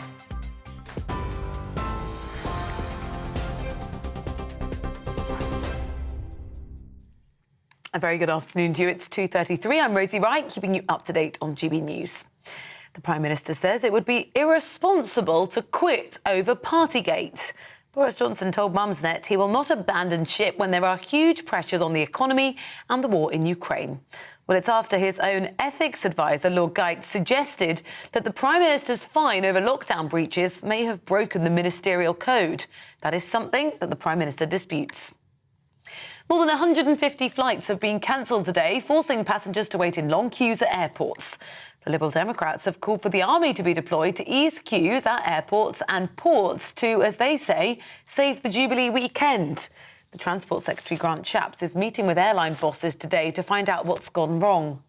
A very good afternoon to you. It's 2:33. I'm Rosie Wright, keeping you up to date on GB News. The Prime Minister says it would be irresponsible to quit over Partygate. Boris Johnson told Mumsnet he will not abandon ship when there are huge pressures on the economy and the war in Ukraine. Well, it's after his own ethics advisor, Lord Geitz, suggested that the Prime Minister's fine over lockdown breaches may have broken the ministerial code. That is something that the Prime Minister disputes. More than 150 flights have been cancelled today, forcing passengers to wait in long queues at airports. The Liberal Democrats have called for the army to be deployed to ease queues at airports and ports to, as they say, save the Jubilee weekend. The Transport Secretary, Grant Shapps, is meeting with airline bosses today to find out what's gone wrong.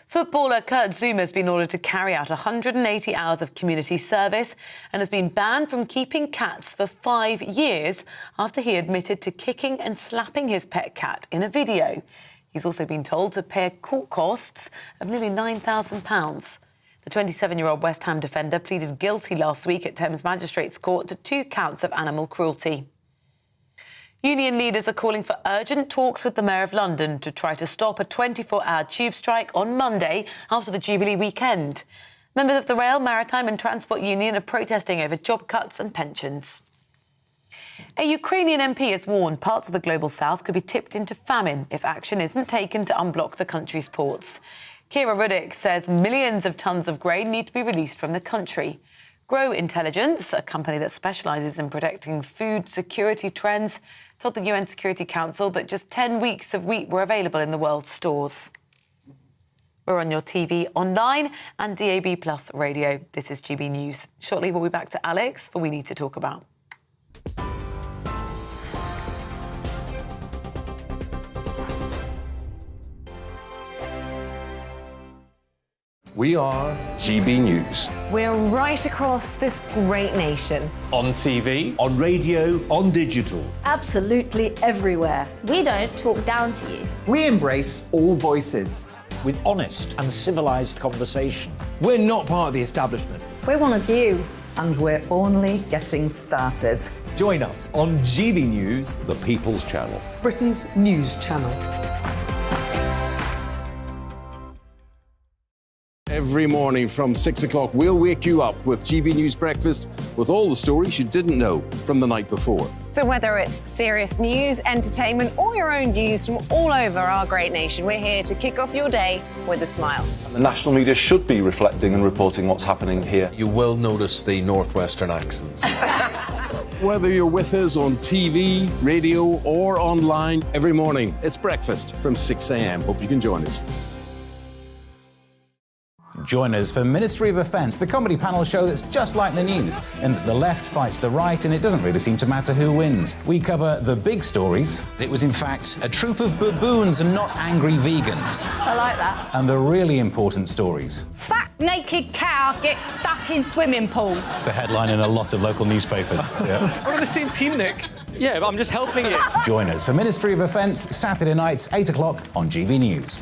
Footballer Kurt Zouma has been ordered to carry out 180 hours of community service and has been banned from keeping cats for 5 years after he admitted to kicking and slapping his pet cat in a video. He's also been told to pay court costs of nearly £9,000. The 27-year-old West Ham defender pleaded guilty last week at Thames Magistrates Court to 2 counts of animal cruelty. Union leaders are calling for urgent talks with the Mayor of London to try to stop a 24-hour tube strike on Monday after the Jubilee weekend. Members of the Rail, Maritime and Transport Union are protesting over job cuts and pensions. A Ukrainian MP has warned parts of the global south could be tipped into famine if action isn't taken to unblock the country's ports. Kira Rudik says millions of tons of grain need to be released from the country. Grow Intelligence, a company that specialises in predicting food security trends, told the UN Security Council that just 10 weeks of wheat were available in the world's stores. We're on your TV, online and DAB+ radio. This is GB News. Shortly, we'll be back to Alex for We Need to Talk About. We are GB News. We're right across this great nation. On TV, on radio, on digital. Absolutely everywhere. We don't talk down to you. We embrace all voices. With honest and civilised conversation. We're not part of the establishment. We're one of you. And we're only getting started. Join us on GB News, the People's Channel. Britain's news channel. Every morning from 6 o'clock, we'll wake you up with GB News Breakfast with all the stories you didn't know from the night before. So whether it's serious news, entertainment, or your own views from all over our great nation, we're here to kick off your day with a smile. And the national media should be reflecting and reporting what's happening here. You will notice the northwestern accents. Whether you're with us on TV, radio, or online, every morning, it's breakfast from 6 a.m. Hope you can join us. Join us for Ministry of Defence, the comedy panel show that's just like the news, in that the left fights the right and it doesn't really seem to matter who wins. We cover the big stories. It was in fact a troop of baboons and not angry vegans. I like that. And the really important stories. Fat naked cow gets stuck in swimming pool. It's a headline in a lot of local newspapers. Yeah. We're on the same team, Nick. Yeah, but I'm just helping you. Join us for Ministry of Defence, Saturday nights, 8 o'clock on GB News.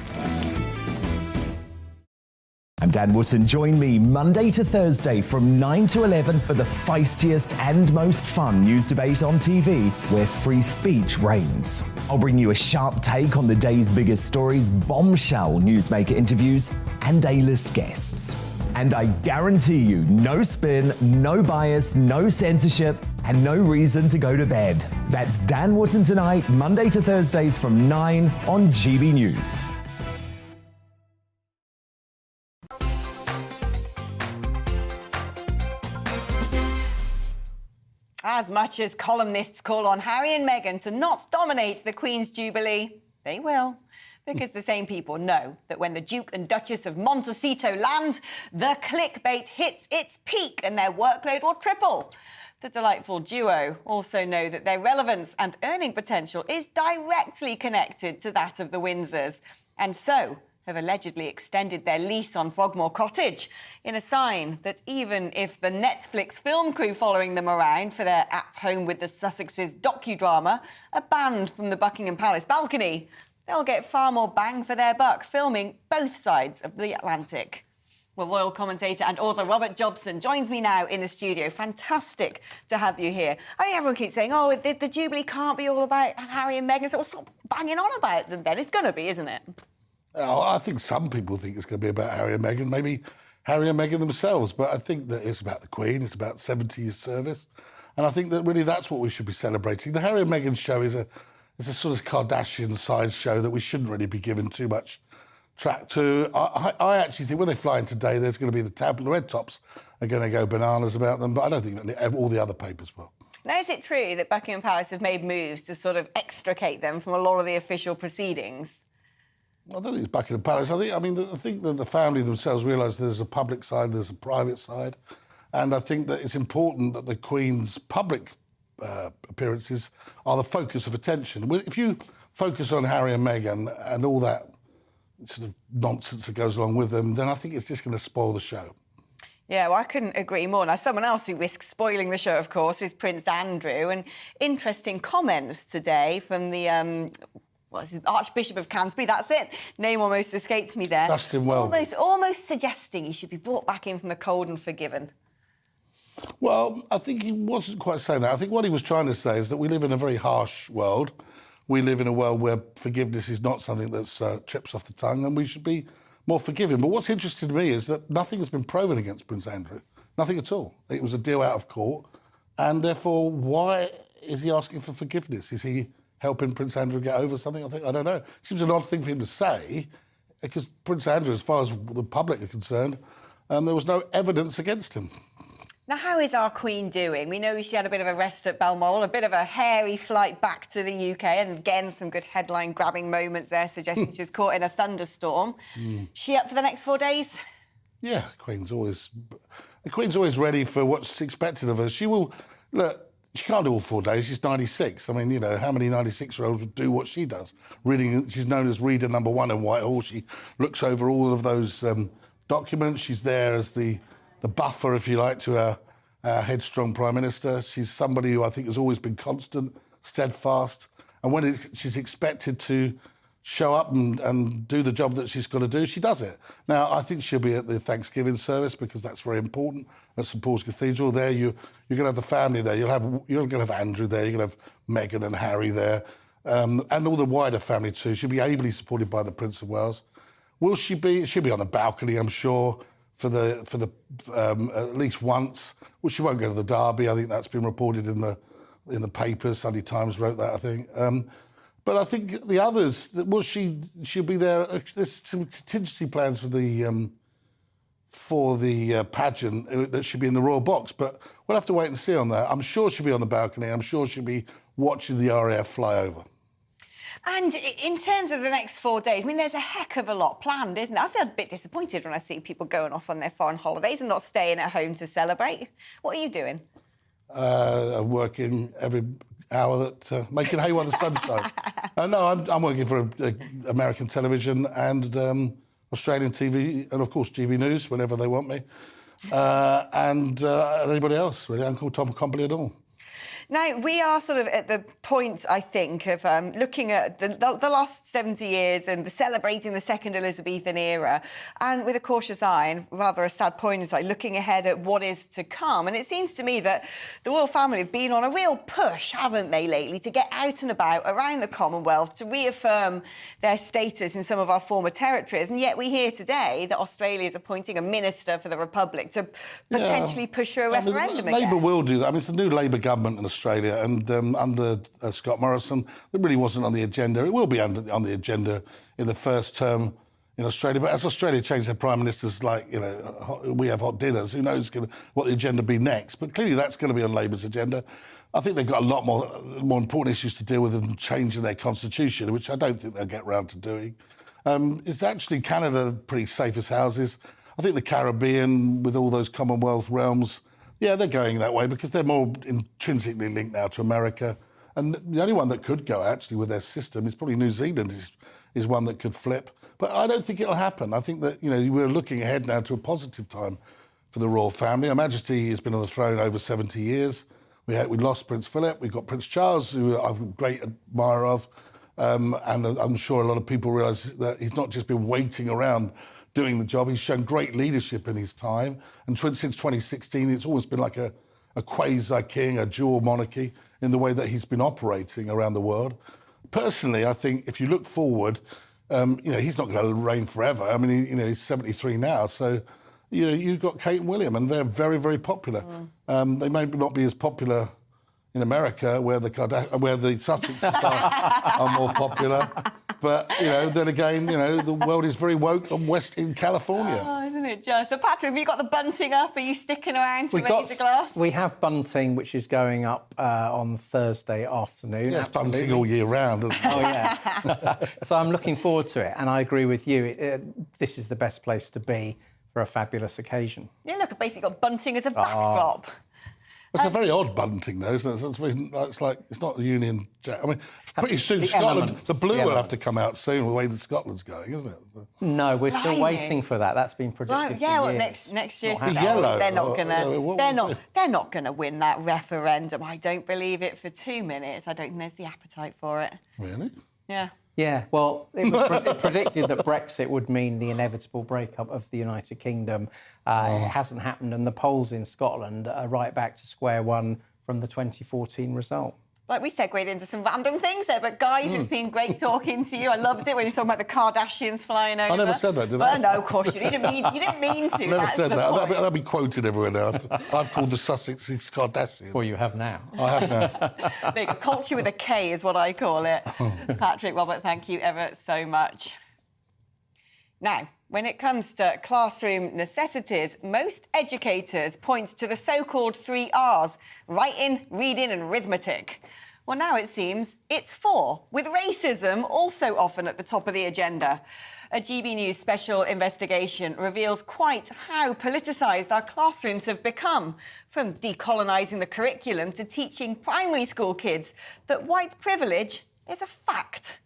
I'm Dan Wootton. Join me Monday to Thursday from 9 to 11 for the feistiest and most fun news debate on TV, where free speech reigns. I'll bring you a sharp take on the day's biggest stories, bombshell newsmaker interviews, and A-list guests. And I guarantee you, no spin, no bias, no censorship, and no reason to go to bed. That's Dan Wootton tonight, Monday to Thursdays from 9 on GB News. As much as columnists call on Harry and Meghan to not dominate the Queen's Jubilee, they will. Because the same people know that when the Duke and Duchess of Montecito land, the clickbait hits its peak and their workload will triple. The delightful duo also know that their relevance and earning potential is directly connected to that of the Windsors, and so have allegedly extended their lease on Frogmore Cottage in a sign that even if the Netflix film crew following them around for their At Home with the Sussexes docudrama are banned from the Buckingham Palace balcony, they'll get far more bang for their buck filming both sides of the Atlantic. Well, royal commentator and author Robert Jobson joins me now in the studio. Fantastic to have you here. I mean, everyone keeps saying, oh, the Jubilee can't be all about Harry and Meghan, so we'll stop banging on about them then. It's going to be, isn't it? Oh, I think some people think it's going to be about Harry and Meghan, maybe Harry and Meghan themselves, but I think that it's about the Queen, it's about 70 years service, and I think that really that's what we should be celebrating. The Harry and Meghan show is a sort of Kardashian side show that we shouldn't really be giving too much track to. I actually think when they fly in today, there's going to be the red tops are going to go bananas about them, but I don't think that all the other papers will. Now, is it true that Buckingham Palace have made moves to sort of extricate them from a lot of the official proceedings? I don't think it's Buckingham Palace. I think that the family themselves realise there's a public side, there's a private side, and I think that it's important that the Queen's public appearances are the focus of attention. If you focus on Harry and Meghan and all that sort of nonsense that goes along with them, then I think it's just going to spoil the show. Yeah, well, I couldn't agree more. Now, someone else who risks spoiling the show, of course, is Prince Andrew, and interesting comments today from the Archbishop of Canterbury, that's it. Name almost escaped me there. Justin Welby. Almost suggesting he should be brought back in from the cold and forgiven. Well, I think he wasn't quite saying that. I think what he was trying to say is that we live in a very harsh world. We live in a world where forgiveness is not something that's trips off the tongue, and we should be more forgiving. But what's interesting to me is that nothing has been proven against Prince Andrew. Nothing at all. It was a deal out of court, and therefore, why is he asking for forgiveness? Is he helping Prince Andrew get over something? I don't know. It seems an odd thing for him to say, because Prince Andrew, as far as the public are concerned, there was no evidence against him. Now, how is our Queen doing? We know she had a bit of a rest at Balmoral, a bit of a hairy flight back to the UK, and again, some good headline-grabbing moments there, suggesting she was caught in a thunderstorm. She up for the next 4 days? Yeah, the Queen's always ready for what's expected of her. She will... Look, she can't do all 4 days. She's 96. I mean, you know, how many 96-year-olds would do what she does? She's known as reader number one in Whitehall. She looks over all of those documents. She's there as the buffer, if you like, to our headstrong Prime Minister. She's somebody who I think has always been constant, steadfast. And when she's expected to show up and do the job that she's got to do, she does it. Now, I think she'll be at the Thanksgiving service because that's very important at St Paul's Cathedral. There, you're going to have the family there. You're going to have Andrew there. You're going to have Meghan and Harry there, and all the wider family too. She'll be ably supported by the Prince of Wales. Will she be? She'll be on the balcony, I'm sure, for the at least once. Well, she won't go to the Derby. I think that's been reported in the papers. Sunday Times wrote that, I think. But I think the others, she'll be there. There's some contingency plans for the pageant that should be in the royal box, but we'll have to wait and see on that. I'm sure she'll be on the balcony. I'm sure she'll be watching the RAF fly over. And in terms of the next 4 days, I mean, there's a heck of a lot planned, isn't there? I feel a bit disappointed when I see people going off on their foreign holidays and not staying at home to celebrate. What are you doing? Working every hour that making hay while the sun shines. No, I'm working for American television and Australian TV, and of course GB News whenever they want me, and anybody else really. I'm called Tom Compley at all. Now, we are sort of at the point, I think, of looking at the last 70 years and celebrating the second Elizabethan era, and with a cautious eye and rather a sad point, it's like looking ahead at what is to come. And it seems to me that the royal family have been on a real push, haven't they, lately, to get out and about around the Commonwealth, to reaffirm their status in some of our former territories. And yet we hear today that Australia is appointing a minister for the Republic to potentially push for a referendum again. Labour will do that. I mean, it's the new Labour government in Australia, and under Scott Morrison, it really wasn't on the agenda. It will be on the agenda in the first term in Australia. But as Australia changes their prime ministers, like, you know, we have hot dinners, who knows what the agenda will be next. But clearly that's going to be on Labour's agenda. I think they've got a lot more important issues to deal with than changing their constitution, which I don't think they'll get round to doing. It's actually Canada pretty safe as houses. I think the Caribbean, with all those Commonwealth realms, yeah, they're going that way because they're more intrinsically linked now to America. And the only one that could go, actually, with their system is probably New Zealand is one that could flip. But I don't think it'll happen. I think that, you know, we're looking ahead now to a positive time for the royal family. Her Majesty has been on the throne over 70 years. We lost Prince Philip. We've got Prince Charles, who I'm a great admirer of. And I'm sure a lot of people realise that he's not just been waiting around doing the job. He's shown great leadership in his time. And since 2016, it's always been like a quasi-king, a dual monarchy in the way that he's been operating around the world. Personally, I think if you look forward, you know, he's not going to reign forever. I mean, he's 73 now. So, you know, you've got Kate and William, and they're very, very popular. They may not be as popular in America, where the Sussexes are more popular. But, you know, then again, you know, the world is very woke in California. Oh, isn't it just? So, Patrick, have you got the bunting up? Are you sticking around to raise a glass? We have bunting, which is going up on Thursday afternoon. Yes, bunting all year round, isn't it? Oh, yeah. So I'm looking forward to it, and I agree with you. This is the best place to be for a fabulous occasion. Yeah, look, I've basically got bunting as a backdrop. It's a very odd bunting, though, isn't it? It's like, it's not a Union Jack. I mean, pretty soon Scotland, the blue will have to come out soon, the way that Scotland's going, isn't it? No, we're still waiting for that. That's been predicted for well, years. next year, yellow. They're not going to win that referendum. I don't believe it for 2 minutes. I don't think there's the appetite for it. Really? Yeah. Yeah, well, it was predicted that Brexit would mean the inevitable breakup of the United Kingdom. It hasn't happened, and the polls in Scotland are right back to square one from the 2014 result. Like, we segued into some random things there, but guys, it's been great talking to you. I loved it when you talking about the Kardashians flying over. I never said that, did I? Well, no, of course you didn't mean to. I never said that. That'll be quoted everywhere now. I've called the Sussexes Kardashians. Well, you have now. I have now. Culture with a K is what I call it. Patrick, Robert, thank you ever so much. Now, when it comes to classroom necessities, most educators point to the so-called 3 Rs: writing, reading and arithmetic. Well, now it seems it's 4, with racism also often at the top of the agenda. A GBNews special investigation reveals quite how politicised our classrooms have become, from decolonising the curriculum to teaching primary school kids that white privilege is a fact.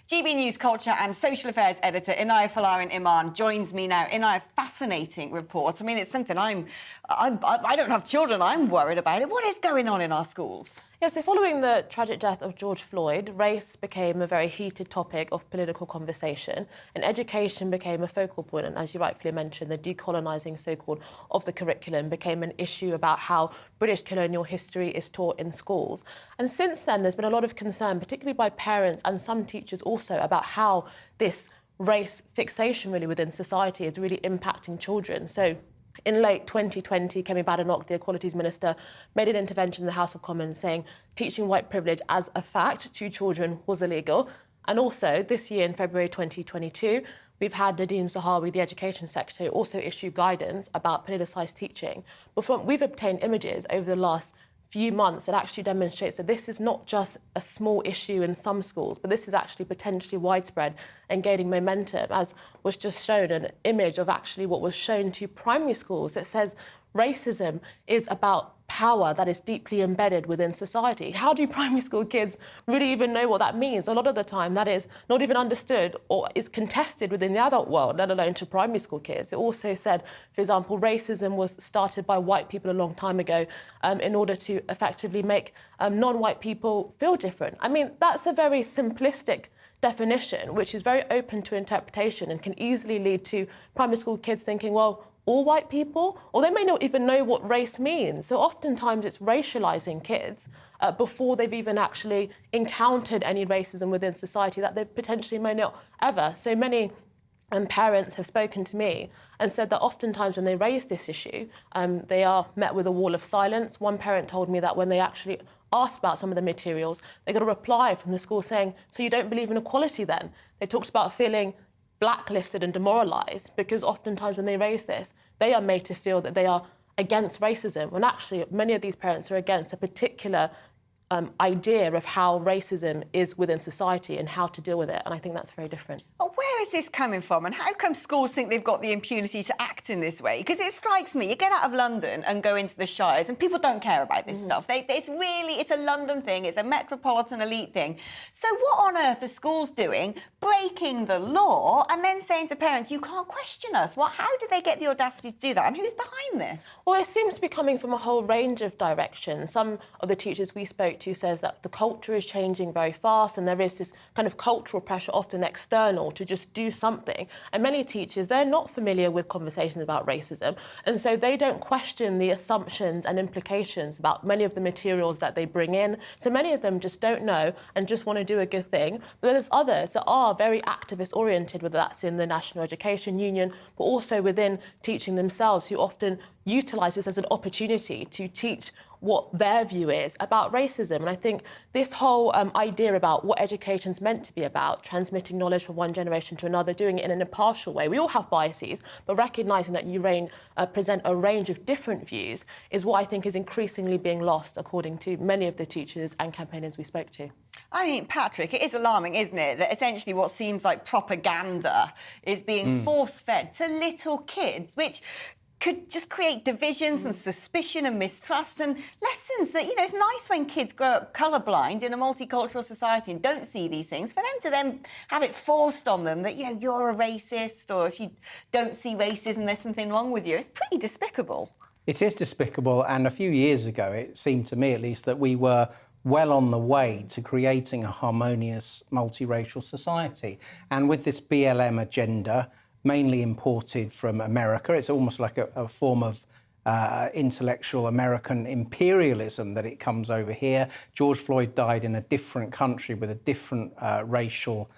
GBNews culture and social affairs editor Inaya Falarin Iman joins me now. Inaya, fascinating report. I mean, it's something I don't have children. I'm worried about it. What is going on in our schools? Yeah, so following the tragic death of George Floyd, race became a very heated topic of political conversation, and education became a focal point. And as you rightfully mentioned, the decolonising, so-called, of the curriculum became an issue about how British colonial history is taught in schools. And since then, there's been a lot of concern, particularly by parents and some teachers also, about how this race fixation really within society is really impacting children. So in late 2020, Kemi Badenoch, the Equalities Minister, made an intervention in the House of Commons saying teaching white privilege as a fact to children was illegal. And also, this year in February 2022, we've had Nadine Zahawi, the Education Secretary, also issue guidance about politicised teaching. But we've obtained images over the last few months that actually demonstrates that this is not just a small issue in some schools, but this is actually potentially widespread and gaining momentum, as was just shown an image of actually what was shown to primary schools that says racism is about power that is deeply embedded within society. How do primary school kids really even know what that means? A lot of the time that is not even understood or is contested within the adult world, let alone to primary school kids. It also said, for example, racism was started by white people a long time ago in order to effectively make non-white people feel different. I mean, that's a very simplistic definition, which is very open to interpretation and can easily lead to primary school kids thinking, well, all white people, or they may not even know what race means. So oftentimes it's racializing kids before they've even actually encountered any racism within society that they potentially may not ever. So many parents have spoken to me and said that oftentimes when they raise this issue, they are met with a wall of silence. One parent told me that when they actually asked about some of the materials, they got a reply from the school saying, so you don't believe in equality then? They talked about feeling blacklisted and demoralised because oftentimes when they raise this, they are made to feel that they are against racism, when actually many of these parents are against a particular idea of how racism is within society and how to deal with it. And I think that's very different. But where is this coming from? And how come schools think they've got the impunity to act in this way? Because it strikes me, you get out of London and go into the shires and people don't care about this stuff. It's a London thing. It's a metropolitan elite thing. So what on earth are schools doing, breaking the law and then saying to parents, you can't question us? How do they get the audacity to do that? And who's behind this? Well, it seems to be coming from a whole range of directions. Some of the teachers we spoke to says that the culture is changing very fast and there is this kind of cultural pressure, often external, to just do something. And many teachers, they're not familiar with conversations about racism, and so they don't question the assumptions and implications about many of the materials that they bring in. So many of them just don't know and just want to do a good thing. But then there's others that are very activist-oriented, whether that's in the National Education Union, but also within teaching themselves, who often utilise this as an opportunity to teach what their view is about racism. And I think this whole idea about what education's meant to be about, transmitting knowledge from one generation to another, doing it in an impartial way. We all have biases, but recognising that you present a range of different views is what I think is increasingly being lost, according to many of the teachers and campaigners we spoke to. I think, Patrick, it is alarming, isn't it, that essentially what seems like propaganda is being force-fed to little kids, which could just create divisions and suspicion and mistrust and lessons that, it's nice when kids grow up colourblind in a multicultural society and don't see these things, for them to then have it forced on them that, you're a racist, or if you don't see racism, there's something wrong with you. It's pretty despicable. It is despicable, and a few years ago, it seemed to me at least, that we were well on the way to creating a harmonious multiracial society. And with this BLM agenda, mainly imported from America. It's almost like a form of intellectual American imperialism that it comes over here. George Floyd died in a different country with a different racial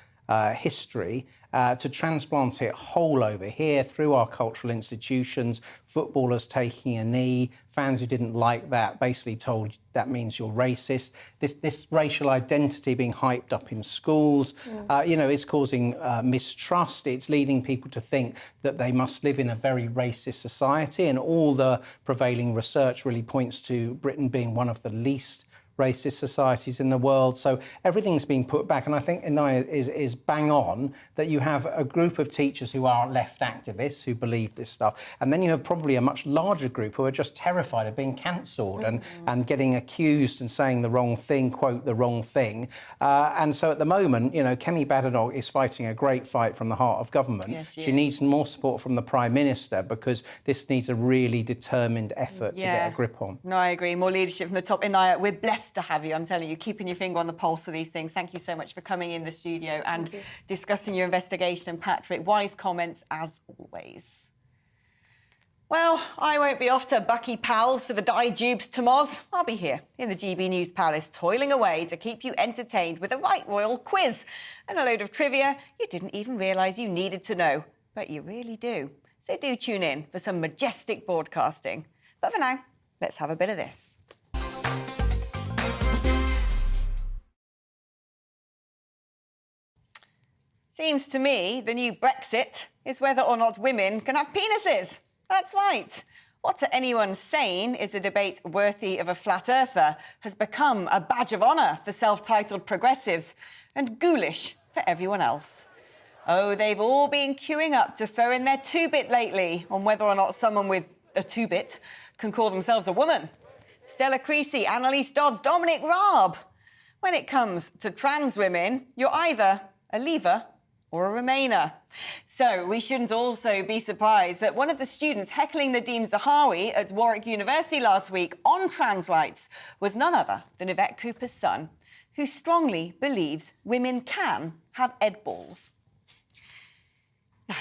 history. To transplant it whole over here through our cultural institutions, footballers taking a knee, fans who didn't like that basically told that means you're racist. This racial identity being hyped up in schools, is causing mistrust. It's leading people to think that they must live in a very racist society, and all the prevailing research really points to Britain being one of the least racist societies in the world. So everything's being put back. And I think Inaya is bang on that you have a group of teachers who are left activists who believe this stuff. And then you have probably a much larger group who are just terrified of being cancelled and getting accused and saying the wrong thing, quote, the wrong thing. And so at the moment, Kemi Badenoch is fighting a great fight from the heart of government. Yes, she needs more support from the Prime Minister, because this needs a really determined effort to get a grip on. No, I agree. More leadership from the top. Inaya, we're blessed to have you. I'm telling you, keeping your finger on the pulse of these things. Thank you so much for coming in the studio and discussing your investigation. And Patrick, wise comments as always. Well, I won't be off to Bucky Pals for the Di Dubes to Moz. I'll be here in the GB News Palace, toiling away to keep you entertained with a right royal quiz and a load of trivia you didn't even realise you needed to know. But you really do. So do tune in for some majestic broadcasting. But for now, let's have a bit of this. Seems to me the new Brexit is whether or not women can have penises. That's right. What to anyone sane is a debate worthy of a flat earther has become a badge of honour for self-titled progressives and ghoulish for everyone else. Oh, they've all been queuing up to throw in their two-bit lately on whether or not someone with a two-bit can call themselves a woman. Stella Creasy, Annalise Dodds, Dominic Raab. When it comes to trans women, you're either a leaver or a Remainer. So we shouldn't also be surprised that one of the students heckling Nadeem Zahawi at Warwick University last week on trans rights was none other than Yvette Cooper's son, who strongly believes women can have Ed balls. Now,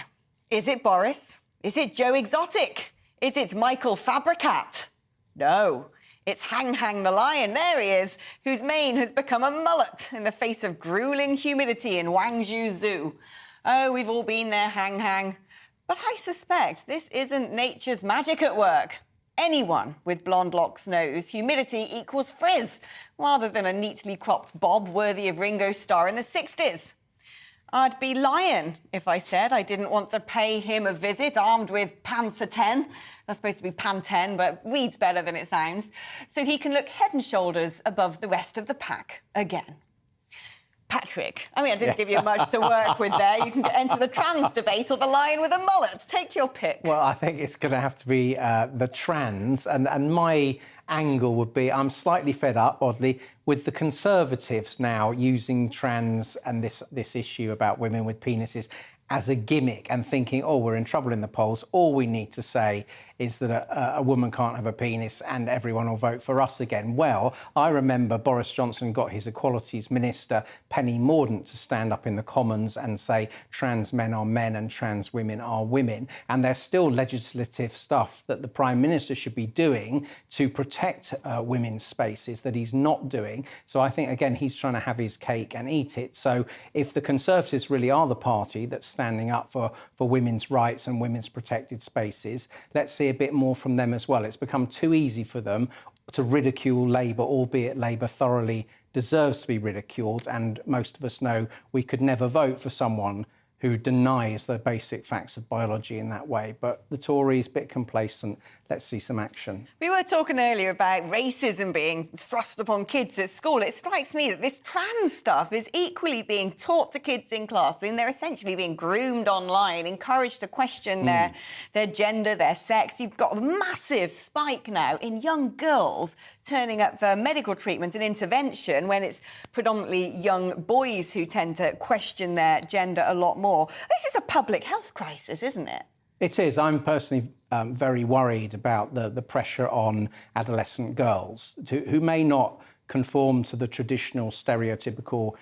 is it Boris? Is it Joe Exotic? Is it Michael Fabricat? No, it's Hang the Lion, there he is, whose mane has become a mullet in the face of grueling humidity in Guangzhou Zoo. Oh, we've all been there, Hang. But I suspect this isn't nature's magic at work. Anyone with blonde locks knows humidity equals frizz, rather than a neatly cropped bob worthy of Ringo Starr in the 60s. I'd be lying if I said I didn't want to pay him a visit armed with Panther 10. That's supposed to be Pan 10, but reads better than it sounds. So he can look head and shoulders above the rest of the pack again. Patrick, I didn't give you much to work with there. You can enter the trans debate or the lion with a mullet. Take your pick. Well, I think it's going to have to be the trans. And my angle would be I'm slightly fed up, oddly, with the Conservatives now using trans and this issue about women with penises as a gimmick and thinking, oh, we're in trouble in the polls. All we need to say is that a woman can't have a penis and everyone will vote for us again. Well, I remember Boris Johnson got his Equalities Minister, Penny Mordaunt, to stand up in the Commons and say trans men are men and trans women are women. And there's still legislative stuff that the Prime Minister should be doing to protect women's spaces that he's not doing. So I think, again, he's trying to have his cake and eat it. So if the Conservatives really are the party that's standing up for women's rights and women's protected spaces, let's see a bit more from them as well. It's become too easy for them to ridicule Labour, albeit Labour thoroughly deserves to be ridiculed, and most of us know we could never vote for someone who denies the basic facts of biology in that way. But the Tories, a bit complacent. Let's see some action. We were talking earlier about racism being thrust upon kids at school. It strikes me that this trans stuff is equally being taught to kids in class, and they're essentially being groomed online, encouraged to question their gender, their sex. You've got a massive spike now in young girls turning up for medical treatment and intervention when it's predominantly young boys who tend to question their gender a lot more. This is a public health crisis, isn't it? It is. I'm personally very worried about the pressure on adolescent girls who may not conform to the traditional stereotypical,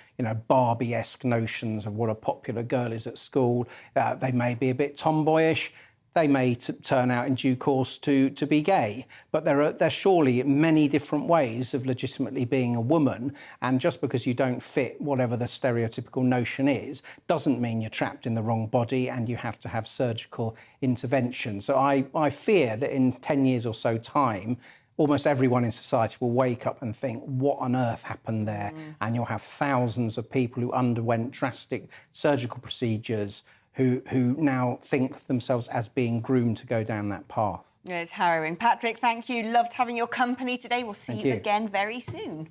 Barbie-esque notions of what a popular girl is at school. They may be a bit tomboyish. They may turn out in due course to be gay, but there's surely many different ways of legitimately being a woman, and just because you don't fit whatever the stereotypical notion is, doesn't mean you're trapped in the wrong body and you have to have surgical intervention. So I fear that in 10 years or so time, almost everyone in society will wake up and think, what on earth happened there? And you'll have thousands of people who underwent drastic surgical procedures who now think of themselves as being groomed to go down that path. Yeah, it's harrowing. Patrick, thank you. Loved having your company today. We'll see you again very soon.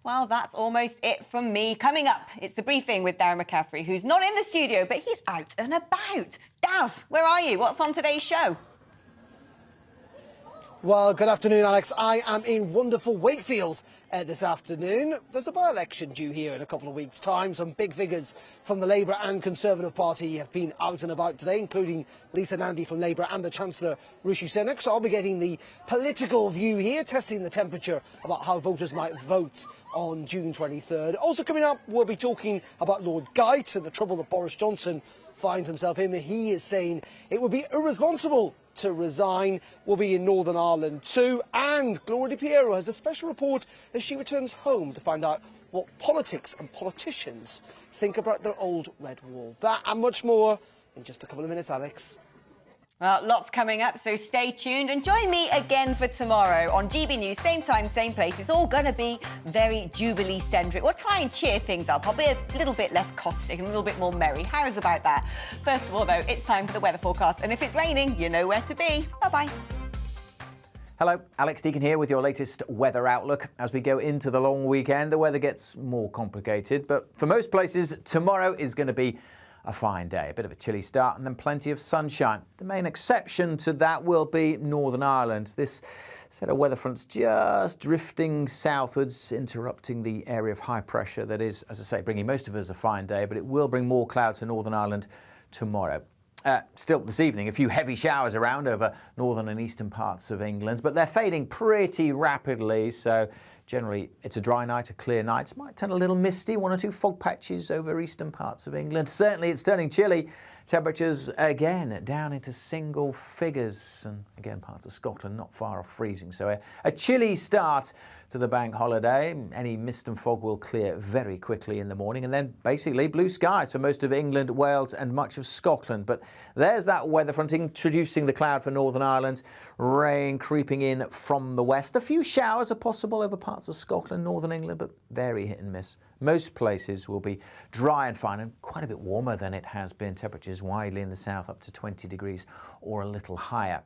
Well, that's almost it from me. Coming up, it's the briefing with Darren McCaffrey, who's not in the studio, but he's out and about. Daz, where are you? What's on today's show? Well, good afternoon, Alex. I am in wonderful Wakefield this afternoon. There's a by-election due here in a couple of weeks' time. Some big figures from the Labour and Conservative Party have been out and about today, including Lisa Nandy from Labour and the Chancellor Rishi Sunak. So I'll be getting the political view here, testing the temperature about how voters might vote on June 23rd. Also coming up, we'll be talking about Lord Geit and the trouble that Boris Johnson finds himself in. He is saying it would be irresponsible to resign. We'll be in Northern Ireland too, and Gloria Di Piero has a special report as she returns home to find out what politics and politicians think about their old red wall. That and much more in just a couple of minutes, Alex. Well, lots coming up, so stay tuned and join me again for tomorrow on GB News, same time, same place. It's all going to be very Jubilee-centric. We'll try and cheer things up. I'll be a little bit less caustic and a little bit more merry. How's about that? First of all, though, it's time for the weather forecast. And if it's raining, you know where to be. Bye-bye. Hello, Alex Deakin here with your latest weather outlook. As we go into the long weekend, the weather gets more complicated, but for most places, tomorrow is going to be a fine day. A bit of a chilly start and then plenty of sunshine. The main exception to that will be Northern Ireland. This set of weather fronts just drifting southwards, interrupting the area of high pressure that is, as I say, bringing most of us a fine day, but it will bring more cloud to Northern Ireland tomorrow. Still this evening, a few heavy showers around over northern and eastern parts of England, but they're fading pretty rapidly, so generally it's a dry night, a clear night. Might turn a little misty, one or two fog patches over eastern parts of England. Certainly it's turning chilly. Temperatures again down into single figures, and again parts of Scotland not far off freezing. So a chilly start to the bank holiday. Any mist and fog will clear very quickly in the morning, and then basically blue skies for most of England, Wales and much of Scotland. But there's that weather front introducing the cloud for Northern Ireland. Rain creeping in from the west. A few showers are possible over parts of Scotland, Northern England, but very hit and miss. Most places will be dry and fine and quite a bit warmer than it has been. Temperatures widely in the south up to 20 degrees or a little higher.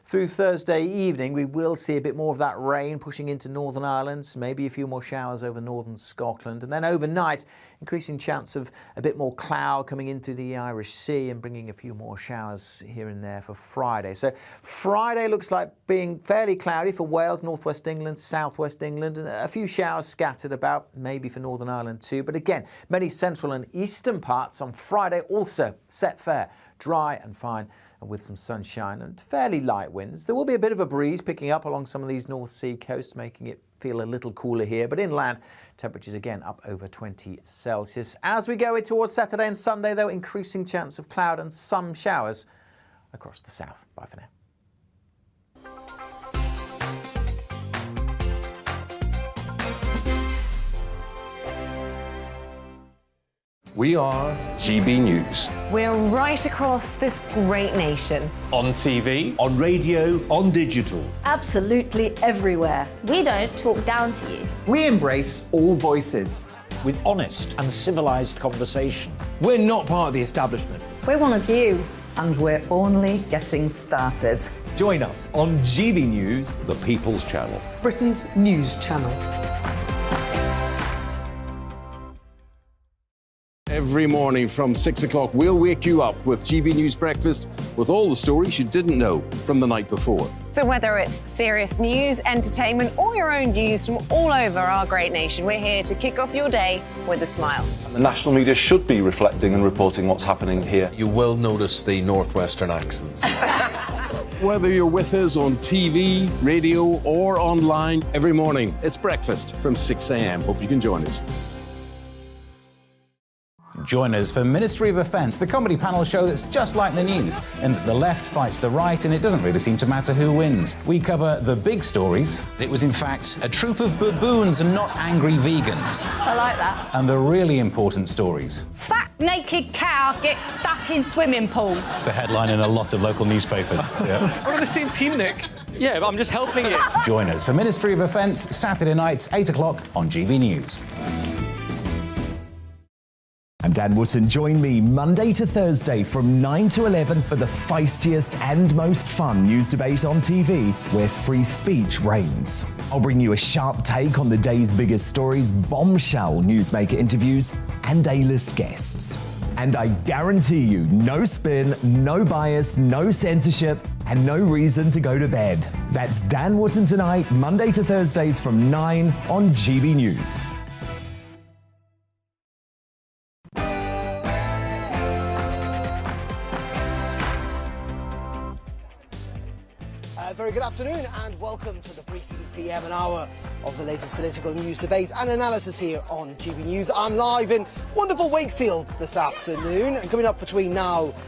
Through Thursday evening, we will see a bit more of that rain pushing into Northern Ireland, maybe a few more showers over northern Scotland, and then overnight, increasing chance of a bit more cloud coming in through the Irish Sea and bringing a few more showers here and there for Friday. So Friday looks like being fairly cloudy for Wales, northwest England, southwest England, and a few showers scattered about, maybe for Northern Ireland too. But again, many central and eastern parts on Friday also set fair, dry and fine, and with some sunshine and fairly light winds. There will be a bit of a breeze picking up along some of these North Sea coasts, making it feel a little cooler here, but inland temperatures again up over 20 Celsius. As we go towards Saturday and Sunday though, increasing chance of cloud and some showers across the south. Bye for now. We are GB News. We're right across this great nation. On TV, on radio, on digital. Absolutely everywhere. We don't talk down to you. We embrace all voices. With honest and civilised conversation. We're not part of the establishment. We're one of you. And we're only getting started. Join us on GB News, the People's Channel. Britain's news channel. Every morning from 6 o'clock, we'll wake you up with GB News Breakfast with all the stories you didn't know from the night before. So whether it's serious news, entertainment, or your own views from all over our great nation, we're here to kick off your day with a smile. And the national media should be reflecting and reporting what's happening here. You will notice the northwestern accents. Whether you're with us on TV, radio, or online, every morning, it's breakfast from 6 a.m. Hope you can join us. Join us for Ministry of Defence, the comedy panel show that's just like the news, in that the left fights the right and it doesn't really seem to matter who wins. We cover the big stories. It was in fact a troop of baboons and not angry vegans. I like that. And the really important stories. Fat naked cow gets stuck in swimming pool. It's a headline in a lot of local newspapers. Yeah. We're on the same team, Nick. Yeah, but I'm just helping you. Join us for Ministry of Defence, Saturday nights, 8 o'clock on GB News. I'm Dan Wootton. Join me Monday to Thursday from 9 to 11 for the feistiest and most fun news debate on TV, where free speech reigns. I'll bring you a sharp take on the day's biggest stories, bombshell newsmaker interviews, and A-list guests. And I guarantee you, no spin, no bias, no censorship, and no reason to go to bed. That's Dan Wootton tonight, Monday to Thursdays from 9 on GB News. Very good afternoon and welcome to the briefing PM, an hour of the latest political news, debate and analysis here on GB News. I'm live in wonderful Wakefield this afternoon, and coming up between now